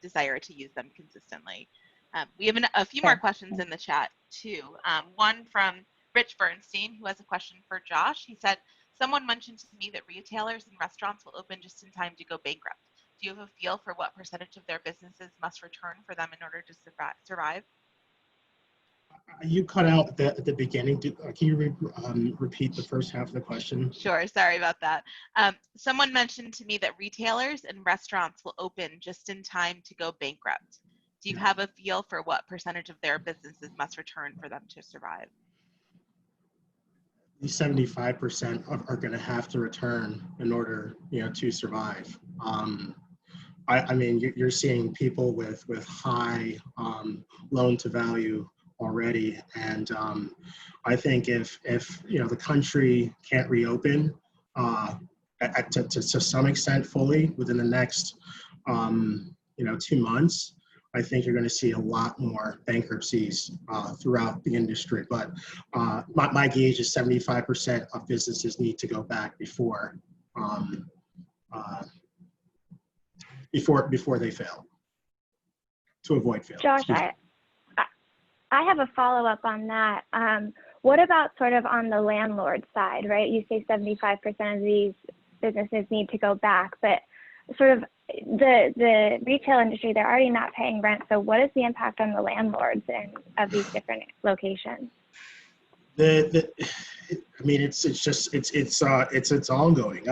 desire to use them consistently. We have a few more questions in the chat too. One from Rich Bernstein, who has a question for Josh. He said, someone mentioned to me that retailers and restaurants will open just in time to go bankrupt. Do you have a feel for what percentage of their businesses must return for them in order to survive? You cut out at the beginning. Can you repeat the first half of the question? Sure, sorry about that. Someone mentioned to me that retailers and restaurants will open just in time to go bankrupt. Do you have a feel for what percentage of their businesses must return for them to survive? These 75% are going to have to return in order, to survive. I mean, you're seeing people with high loan to value already, and I think if the country can't reopen to some extent fully within the next 2 months, I think you're going to see a lot more bankruptcies throughout the industry. But my gauge is 75% of businesses need to go back before they fail, to avoid failure. Josh, I have a follow-up on that. What about sort of on the landlord side, right? You say 75% of these businesses need to go back, but sort of the retail industry, they're already not paying rent. So what is the impact on the landlords of these different locations? I mean, it's ongoing.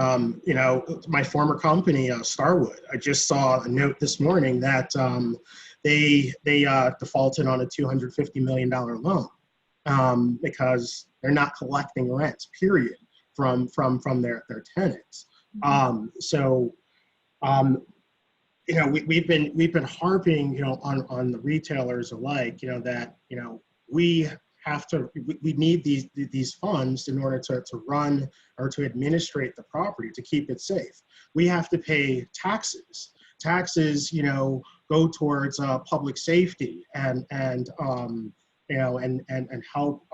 My former company, Starwood, I just saw a note this morning that they defaulted on a $250 million loan because they're not collecting rents, period, from their tenants. We've been harping, on the retailers alike, that we need these funds in order to run or to administrate the property, to keep it safe. We have to pay taxes. Taxes, go towards public safety and help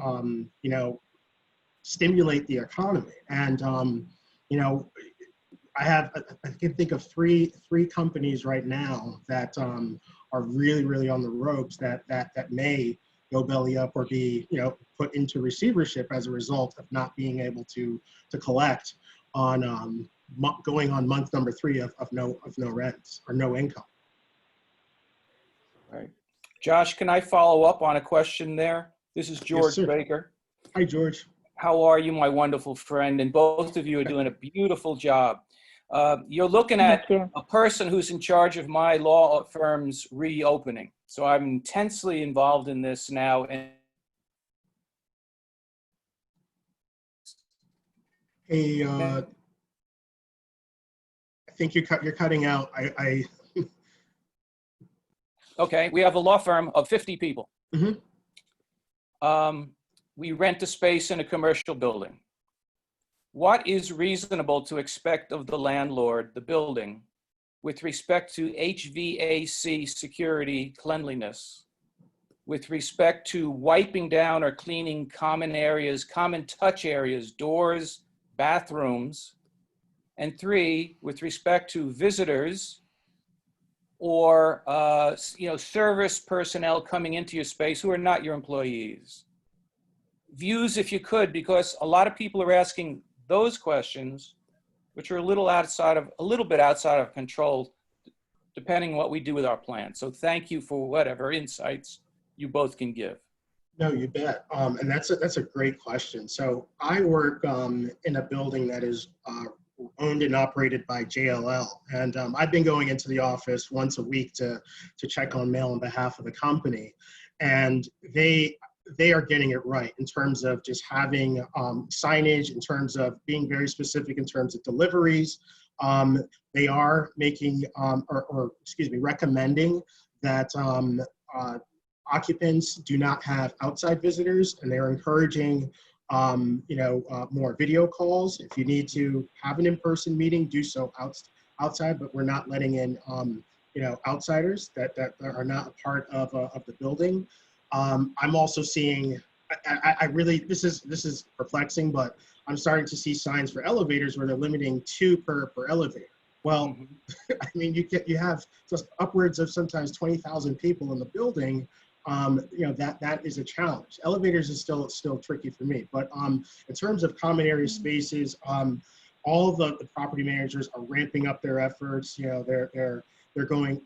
stimulate the economy. And I can think of three companies right now that are really on the ropes that may go belly up or be put into receivership as a result of not being able to collect on going on month number 3 of no rents or no income. Right. Josh, can I follow up on a question there? This is George Baker. Hi, George. How are you, my wonderful friend? And both of you are doing a beautiful job. You're looking at a person who's in charge of my law firm's reopening. So I'm intensely involved in this now. And hey, I think you're cutting out. Okay, we have a law firm of 50 people. Mm-hmm. We rent a space in a commercial building. What is reasonable to expect of the landlord, the building, with respect to HVAC security, cleanliness, with respect to wiping down or cleaning common areas, common touch areas, doors, bathrooms, and 3, with respect to visitors or service personnel coming into your space who are not your employees? Views, if you could, because a lot of people are asking those questions, which are a little bit outside of control, depending on what we do with our plan. So thank you for whatever insights you both can give. No, you bet. And that's a great question. So I work in a building that is owned and operated by JLL, and I've been going into the office once a week to check on mail on behalf of the company, and they are getting it right in terms of just having signage, in terms of being very specific in terms of deliveries. They are making, recommending that occupants do not have outside visitors, and they're encouraging, more video calls. If you need to have an in-person meeting, do so outside, but we're not letting in, outsiders that are not a part of the building. I'm also seeing I really, this is perplexing, but I'm starting to see signs for elevators where they're limiting 2 per elevator. Well, I mean, you have just upwards of sometimes 20,000 people in the building. You know, that is a challenge. Elevators is still tricky for me, but in terms of common area spaces, all the property managers are ramping up their efforts. You know, they're going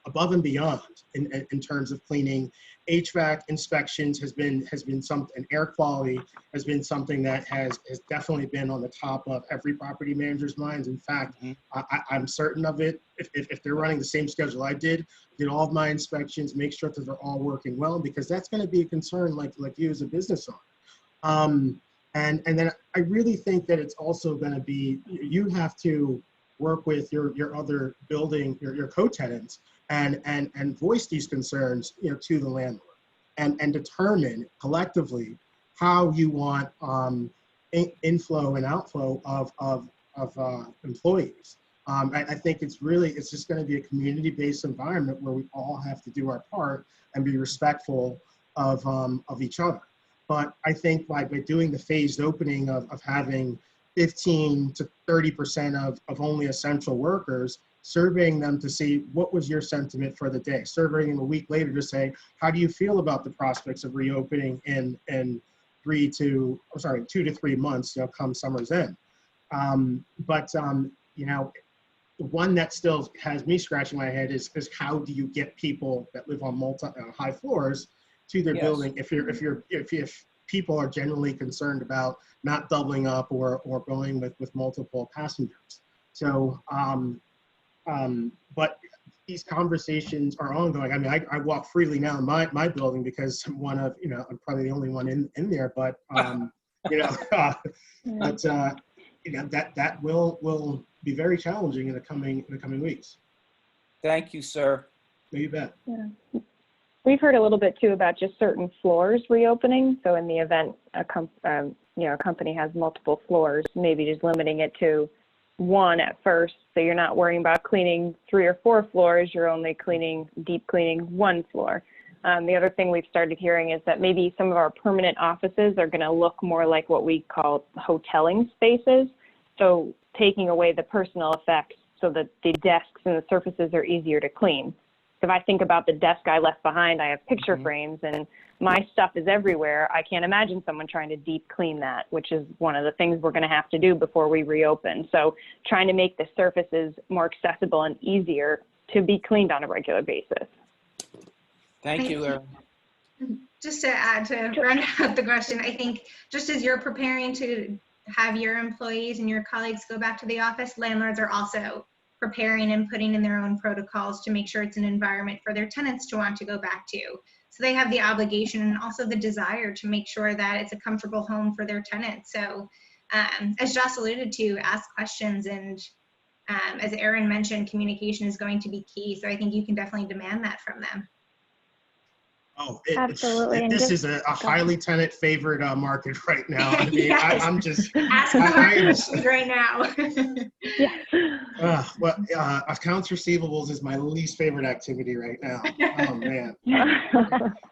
above and beyond in terms of cleaning. HVAC inspections has been something, and air quality has been something that has definitely been on the top of every property manager's minds. In fact, I'm certain of it. If they're running the same schedule I did all of my inspections, make sure that they're all working well, because that's going to be a concern like you as a business owner. And then I really think that it's also going to be, you have to work with your other building, your co-tenants, and voice these concerns, you know, to the landlord, and determine collectively how you want inflow and outflow of employees. I think it's just going to be a community-based environment where we all have to do our part and be respectful of each other. But I think by doing the phased opening of having 15 to 30% of only essential workers, surveying them to see what was your sentiment for the day, surveying them a week later to say, how do you feel about the prospects of reopening in 2 to 3 months, you know, come summer's end. You know, the one that still has me scratching my head is how do you get people that live on high floors to their building if people are generally concerned about not doubling up or going with multiple passengers. So, but these conversations are ongoing. I mean, I walk freely now in my building because I'm one of, you know, I'm probably the only one in there, but, you know, but, you know, that will be very challenging in the coming weeks. Thank you, sir. You bet. Yeah. We've heard a little bit too about just certain floors reopening. So in the event a company has multiple floors, maybe just limiting it to 1 at first. So you're not worrying about cleaning 3 or 4 floors. You're only deep cleaning 1 floor. The other thing we've started hearing is that maybe some of our permanent offices are going to look more like what we call hoteling spaces. So taking away the personal effects so that the desks and the surfaces are easier to clean. If I think about the desk I left behind, I have picture frames and my stuff is everywhere. I can't imagine someone trying to deep clean that, which is one of the things we're going to have to do before we reopen. So trying to make the surfaces more accessible and easier to be cleaned on a regular basis. Thank you, Erin. Just to add to round out the question, I think just as you're preparing to have your employees and your colleagues go back to the office, landlords are also preparing and putting in their own protocols to make sure it's an environment for their tenants to want to go back to. So they have the obligation and also the desire to make sure that it's a comfortable home for their tenants. So as Joss alluded to, ask questions, and as Erin mentioned, communication is going to be key. So I think you can definitely demand that from them. Oh, absolutely. This is a highly tenant favorite market right now. I mean, yes. I'm just asking questions right now. Accounts receivables is my least favorite activity right now. Oh man.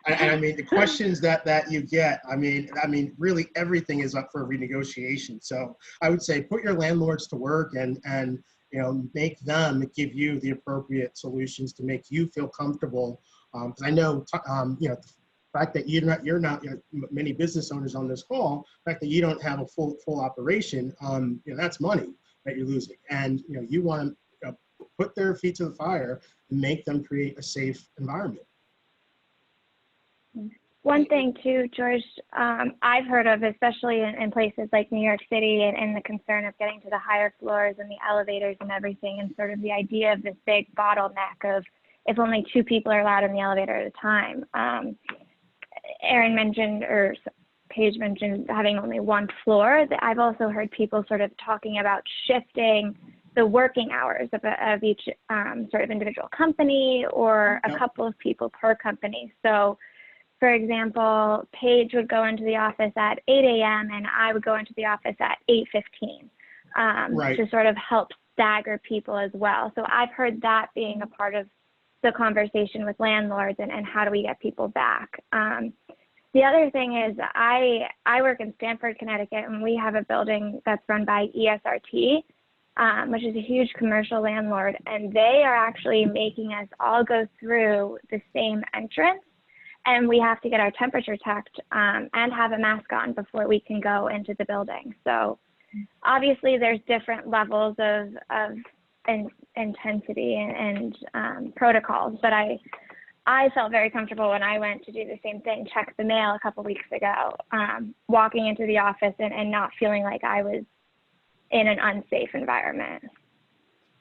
I mean, the questions that you get, I mean, really everything is up for renegotiation. So I would say put your landlords to work and you know, make them give you the appropriate solutions to make you feel comfortable. Because I know, you know, the fact that you're not many business owners on this call, the fact that you don't have a full operation, you know, that's money that you're losing. And, you know, you want to put their feet to the fire and make them create a safe environment. One thing too, George, I've heard of, especially in places like New York City, and the concern of getting to the higher floors and the elevators and everything, and sort of the idea of this big bottleneck of if only 2 people are allowed in the elevator at a time. Erin mentioned, or Paige mentioned, having only 1 floor. I've also heard people sort of talking about shifting the working hours of each sort of individual company, or a couple of people per company. So, for example, Paige would go into the office at 8 a.m. and I would go into the office at 8:15 to sort of help stagger people as well. So I've heard that being a part of the conversation with landlords and how do we get people back. The other thing is I work in Stamford, Connecticut, and we have a building that's run by ESRT, which is a huge commercial landlord, and they are actually making us all go through the same entrance, and we have to get our temperature checked and have a mask on before we can go into the building. So obviously there's different levels of intensity and protocols, but I felt very comfortable when I went to do the same thing, check the mail a couple weeks ago, walking into the office and not feeling like I was in an unsafe environment.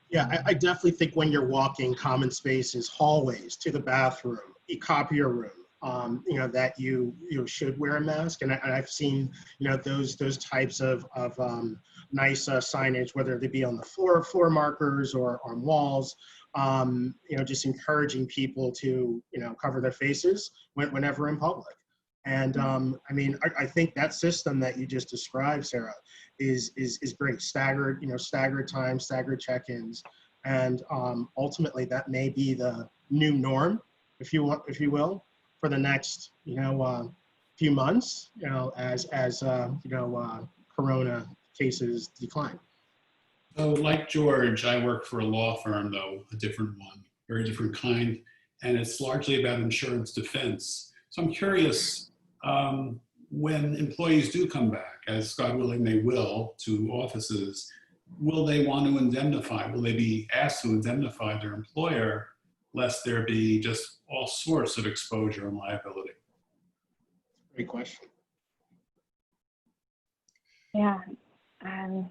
Yeah, I definitely think when you're walking common spaces, hallways, to the bathroom, a copier room, that you should wear a mask. And I've seen, those types of nice signage, whether they be on the floor markers or on walls, just encouraging people to, cover their faces whenever in public. And I think that system that you just described, Sarah, is great. Staggered time, staggered check-ins, and ultimately that may be the new norm, if you will, for the next few months, as Corona cases decline. So, like George, I work for a law firm, though a different one, very different kind, and it's largely about insurance defense. So I'm curious. When employees do come back, as God willing they will, to offices, will they want to indemnify? Will they be asked to indemnify their employer lest there be just all sorts of exposure and liability? Great question. Yeah, I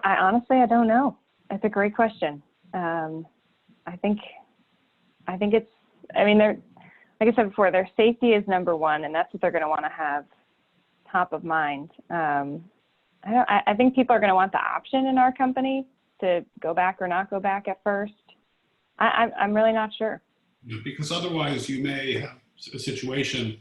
honestly don't know. It's a great question. I think it's, like I said before, their safety is number one, and that's what they're going to want to have top of mind. I think people are going to want the option in our company to go back or not go back at first. I'm really not sure. Yeah, because otherwise you may have a situation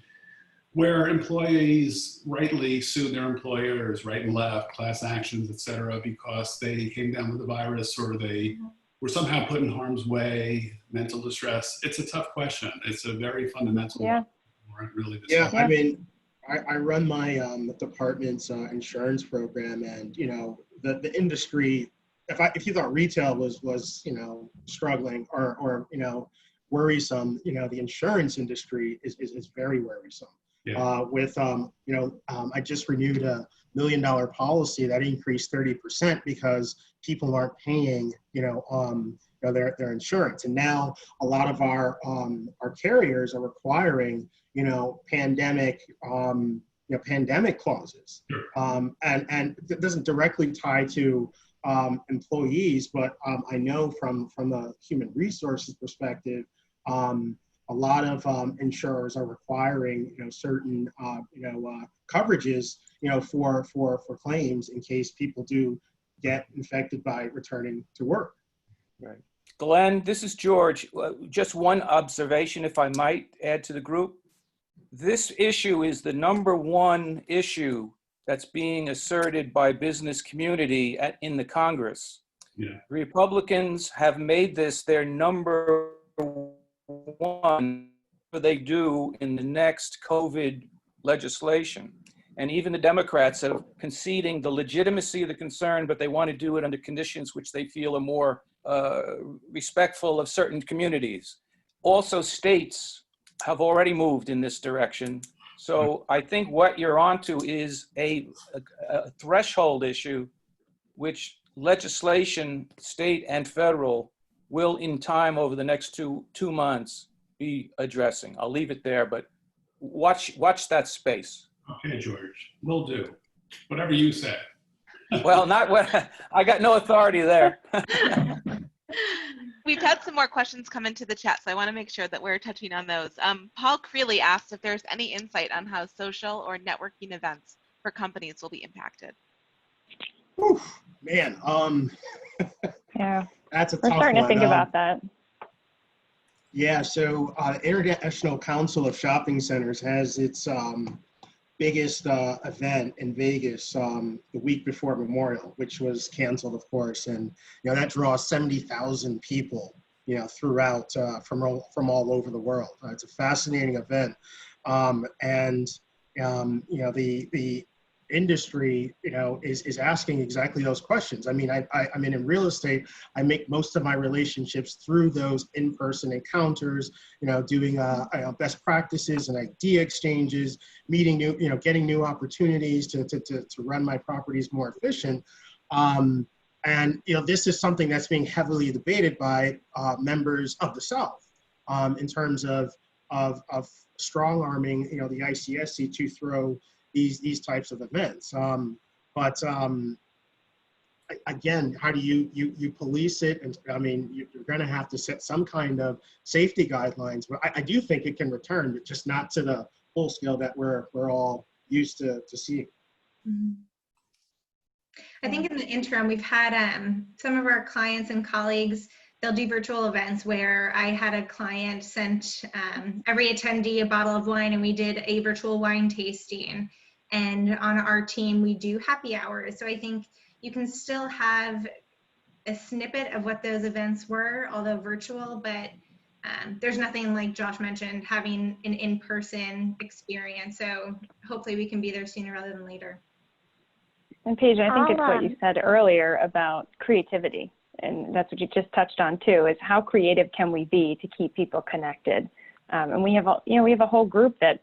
where employees rightly sue their employers right and left, class actions, et cetera, because they came down with the virus or they were somehow put in harm's way, mental distress. It's a tough question. It's a very fundamental one. Really I run my department's insurance program, and the industry. If you thought retail was struggling or worrisome, the insurance industry is very worrisome. Yeah. I just renewed a $1 million policy that increased 30% because people aren't paying their insurance, and now a lot of our carriers are requiring pandemic clauses, and it doesn't directly tie to employees, but I know from a human resources perspective, a lot of insurers are requiring certain coverages for claims in case people do get infected by returning to work. Right. Glenn, this is George. Just one observation, if I might add to the group. This issue is the number one issue that's being asserted by business community in the Congress. Yeah. Republicans have made this their number one they do in the next COVID legislation. And even the Democrats are conceding the legitimacy of the concern, but they want to do it under conditions which they feel are more respectful of certain communities. Also, states have already moved in this direction. So I think what you're onto is a threshold issue, which legislation, state and federal, will in time over the next two months be addressing. I'll leave it there, but watch that space. Okay, George, will do. Whatever you say. Well, not what I got no authority there. We've had some more questions come into the chat, so I want to make sure that we're touching on those. Paul Creeley asked if there's any insight on how social or networking events for companies will be impacted. Oof, man, yeah, that's a we're tough starting one. To think about that. Yeah, so International Council of Shopping Centers has its biggest event in Vegas the week before Memorial, which was canceled, of course, and that draws 70,000 people, throughout from all over the world. It's a fascinating event, The industry, is asking exactly those questions. I mean, I'm in real estate. I make most of my relationships through those in-person encounters, doing best practices and idea exchanges, meeting new, getting new opportunities to run my properties more efficient. This is something that's being heavily debated by members of the South in terms of strong arming, the ICSC to throw these types of events. Again, how do you police it? And I mean, you're going to have to set some kind of safety guidelines. But I do think it can return, but just not to the full scale that we're all used to seeing. Mm-hmm. I think in the interim, we've had some of our clients and colleagues, they'll do virtual events where I had a client sent every attendee a bottle of wine, and we did a virtual wine tasting. And on our team, we do happy hours. So I think you can still have a snippet of what those events were, although virtual, but there's nothing like Josh mentioned, having an in-person experience. So hopefully we can be there sooner rather than later. And Paige, I think it's what you said earlier about creativity. And that's what you just touched on too, is how creative can we be to keep people connected? And we have a whole group that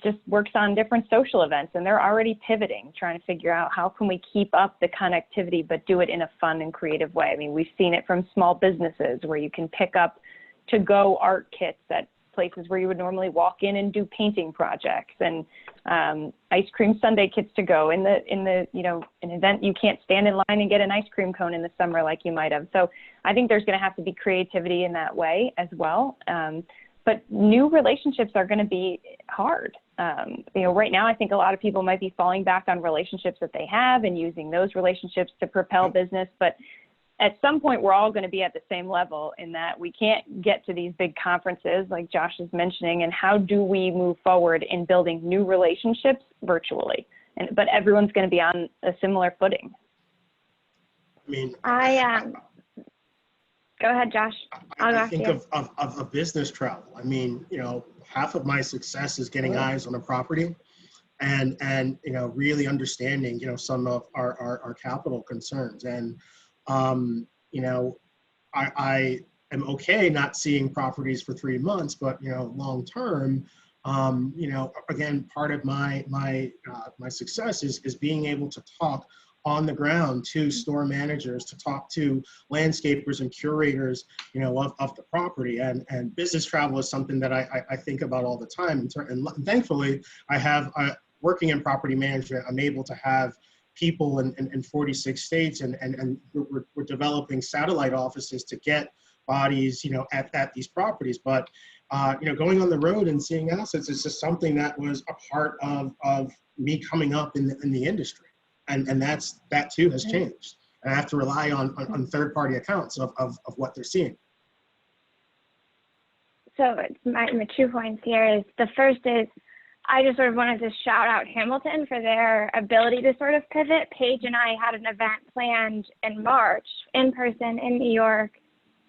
just works on different social events, and they're already pivoting, trying to figure out how can we keep up the connectivity, but do it in a fun and creative way. I mean, we've seen it from small businesses where you can pick up to-go art kits at places where you would normally walk in and do painting projects, and ice cream sundae kits to go in an event you can't stand in line and get an ice cream cone in the summer like you might have. So I think there's going to have to be creativity in that way as well. But new relationships are going to be hard. Right now, I think a lot of people might be falling back on relationships that they have and using those relationships to propel business. But at some point, we're all going to be at the same level in that we can't get to these big conferences like Josh is mentioning. And how do we move forward in building new relationships virtually? But everyone's going to be on a similar footing. I mean, Go ahead, Josh. I think of business travel. I mean, half of my success is getting eyes on a property and really understanding, some of our capital concerns. And, I am okay not seeing properties for 3 months, but, long term, again, part of my success is being able to talk on the ground to store managers, to talk to landscapers and curators, of the property. And business travel is something that I think about all the time. And thankfully, I have, working in property management, I'm able to have people in 46 states, and we're developing satellite offices to get bodies, at these properties. But, going on the road and seeing assets is just something that was a part of me coming up in the industry. And that too has changed. And I have to rely on third-party accounts of what they're seeing. So my 2 points here is, the first is, I just sort of wanted to shout out Hamilton for their ability to sort of pivot. Paige and I had an event planned in March in person in New York.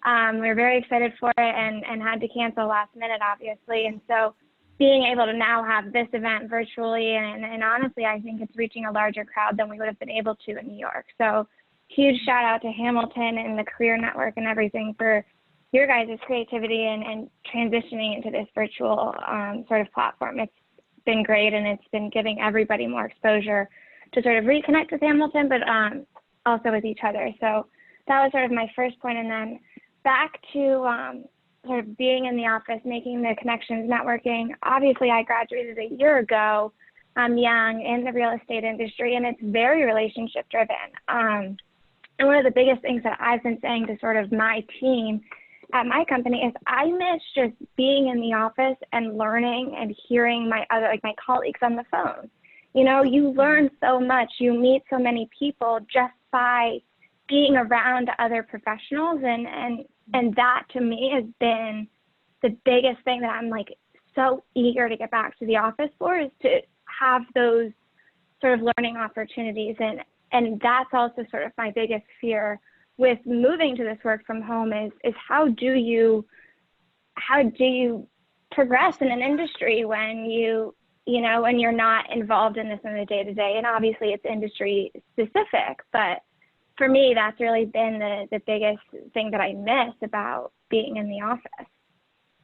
We were very excited for it and had to cancel last minute, obviously. And so being able to now have this event virtually, and honestly, I think it's reaching a larger crowd than we would have been able to in New York. So huge shout out to Hamilton and the Career Network and everything for your guys' creativity and transitioning into this virtual sort of platform. It's been great, and it's been giving everybody more exposure to sort of reconnect with Hamilton, but also with each other. So that was sort of my first point. And then back to sort of being in the office, making the connections, networking. Obviously, I graduated a year ago. I'm young in the real estate industry, and it's very relationship driven. And one of the biggest things that I've been saying to sort of my team at my company is I miss just being in the office and learning and hearing my colleagues on the phone. You learn so much, you meet so many people just by being around other professionals, and that to me has been the biggest thing that I'm like so eager to get back to the office for, is to have those sort of learning opportunities. And that's also sort of my biggest fear with moving to this work from home is how do you progress in an industry when when you're not involved in this in the day-to-day. And obviously it's industry specific, but for me, that's really been the biggest thing that I miss about being in the office.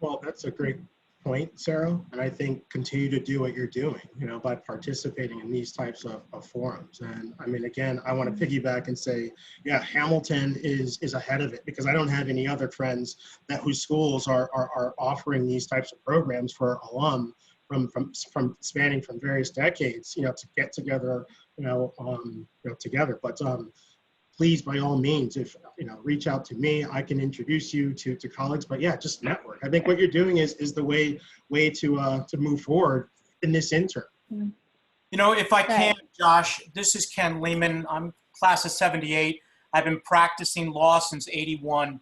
Well, that's a great point, Sarah. And I think continue to do what you're doing, by participating in these types of forums. And I mean, again, I want to piggyback and say, yeah, Hamilton is ahead of it, because I don't have any other friends whose schools are offering these types of programs for alum from spanning from various decades, to get together, together. But please, by all means, if reach out to me, I can introduce you to colleagues. But yeah, just network. I think what you're doing is the way to move forward in this intern. If I can, Josh, this is Ken Lehman. I'm class of 78. I've been practicing law since 81,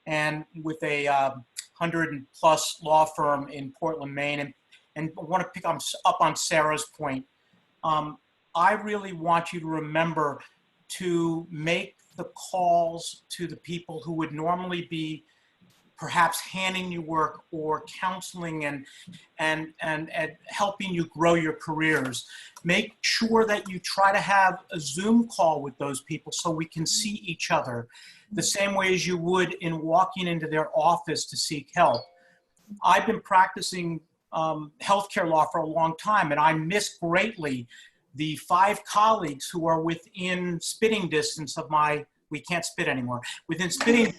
and with a 100+ law firm in Portland, Maine. And I want to pick up on Sarah's point. I really want you to remember to make the calls to the people who would normally be perhaps handing you work or counseling and helping you grow your careers. Make sure that you try to have a Zoom call with those people so we can see each other the same way as you would in walking into their office to seek help. I've been practicing healthcare law for a long time, and I miss greatly the 5 colleagues who are within spitting distance of we can't spit anymore, within spitting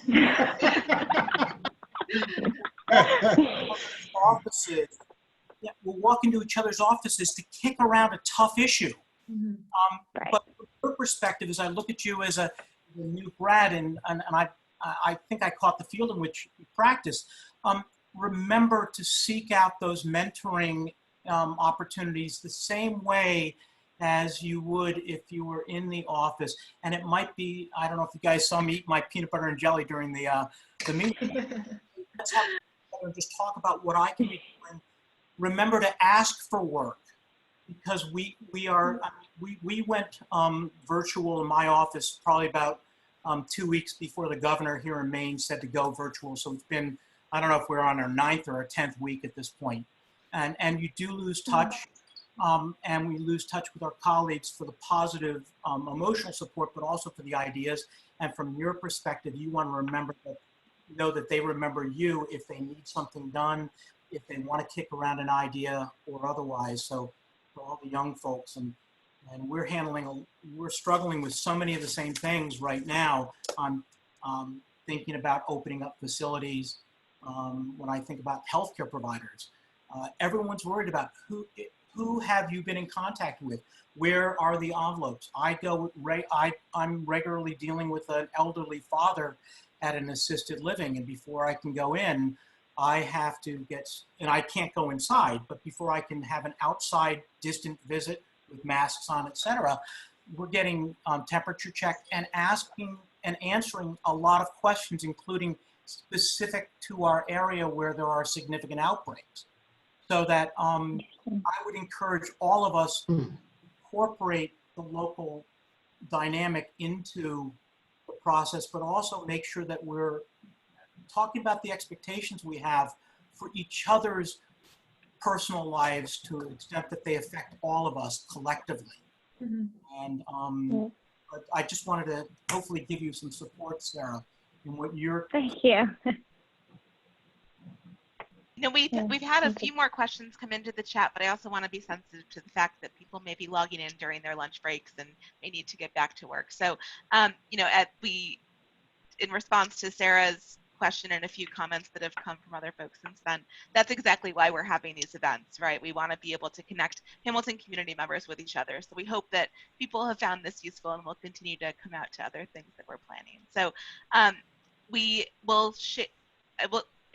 offices. Yeah, we'll walk into each other's offices to kick around a tough issue. Right. But from your perspective, as I look at you as a new grad, and I think I caught the field in which you practice, remember to seek out those mentoring opportunities the same way as you would if you were in the office. And it might be, I don't know if you guys saw me eat my peanut butter and jelly during the meeting. Let's have just talk about what I can be doing. Remember to ask for work, because we went virtual in my office probably about 2 weeks before the governor here in Maine said to go virtual. So it's been, I don't know if we're on our 9th or our 10th week at this point. And you do lose touch. And we lose touch with our colleagues for the positive emotional support, but also for the ideas. And from your perspective, you want to remember that they remember you if they need something done, if they want to kick around an idea or otherwise. So for all the young folks, and we're struggling with so many of the same things right now. I'm thinking about opening up facilities. When I think about healthcare providers, everyone's worried about who have you been in contact with? Where are the envelopes? I'm regularly dealing with an elderly father at an assisted living, and before I can go in, I have to and I can't go inside, but before I can have an outside distant visit with masks on, etc., we're getting temperature checked and asking and answering a lot of questions, including specific to our area where there are significant outbreaks. So that I would encourage all of us to incorporate the local dynamic into the process, but also make sure that we're talking about the expectations we have for each other's personal lives to an extent that they affect all of us collectively. And but I just wanted to hopefully give you some support, Sarah, in what you're. Thank you. We've had a few more questions come into the chat, but I also want to be sensitive to the fact that people may be logging in during their lunch breaks and may need to get back to work. So, in response to Sarah's question and a few comments that have come from other folks since then, that's exactly why we're having these events, right? We want to be able to connect Hamilton community members with each other. So we hope that people have found this useful and will continue to come out to other things that we're planning. So we will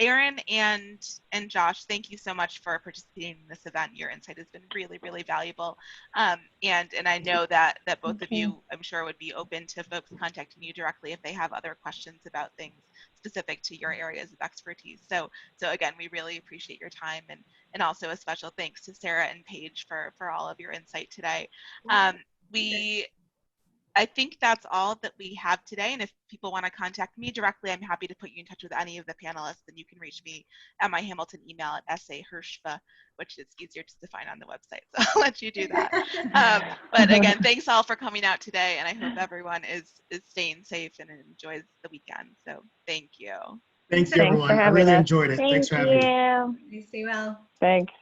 Erin and Josh, thank you so much for participating in this event. Your insight has been really, really valuable. And I know that both of you, I'm sure, would be open to folks contacting you directly if they have other questions about things specific to your areas of expertise. So again, we really appreciate your time, and also a special thanks to Sarah and Paige for all of your insight today. I think that's all that we have today. And if people want to contact me directly, I'm happy to put you in touch with any of the panelists. And you can reach me at my Hamilton email at sahirshva, which is easier to find on the website. So I'll let you do that. But again, thanks all for coming out today. And I hope everyone is staying safe and enjoys the weekend. So thank you. Thank you, Thanks everyone. for I having really us. enjoyed it. Thanks Thank for having me. you. Stay well. Thanks.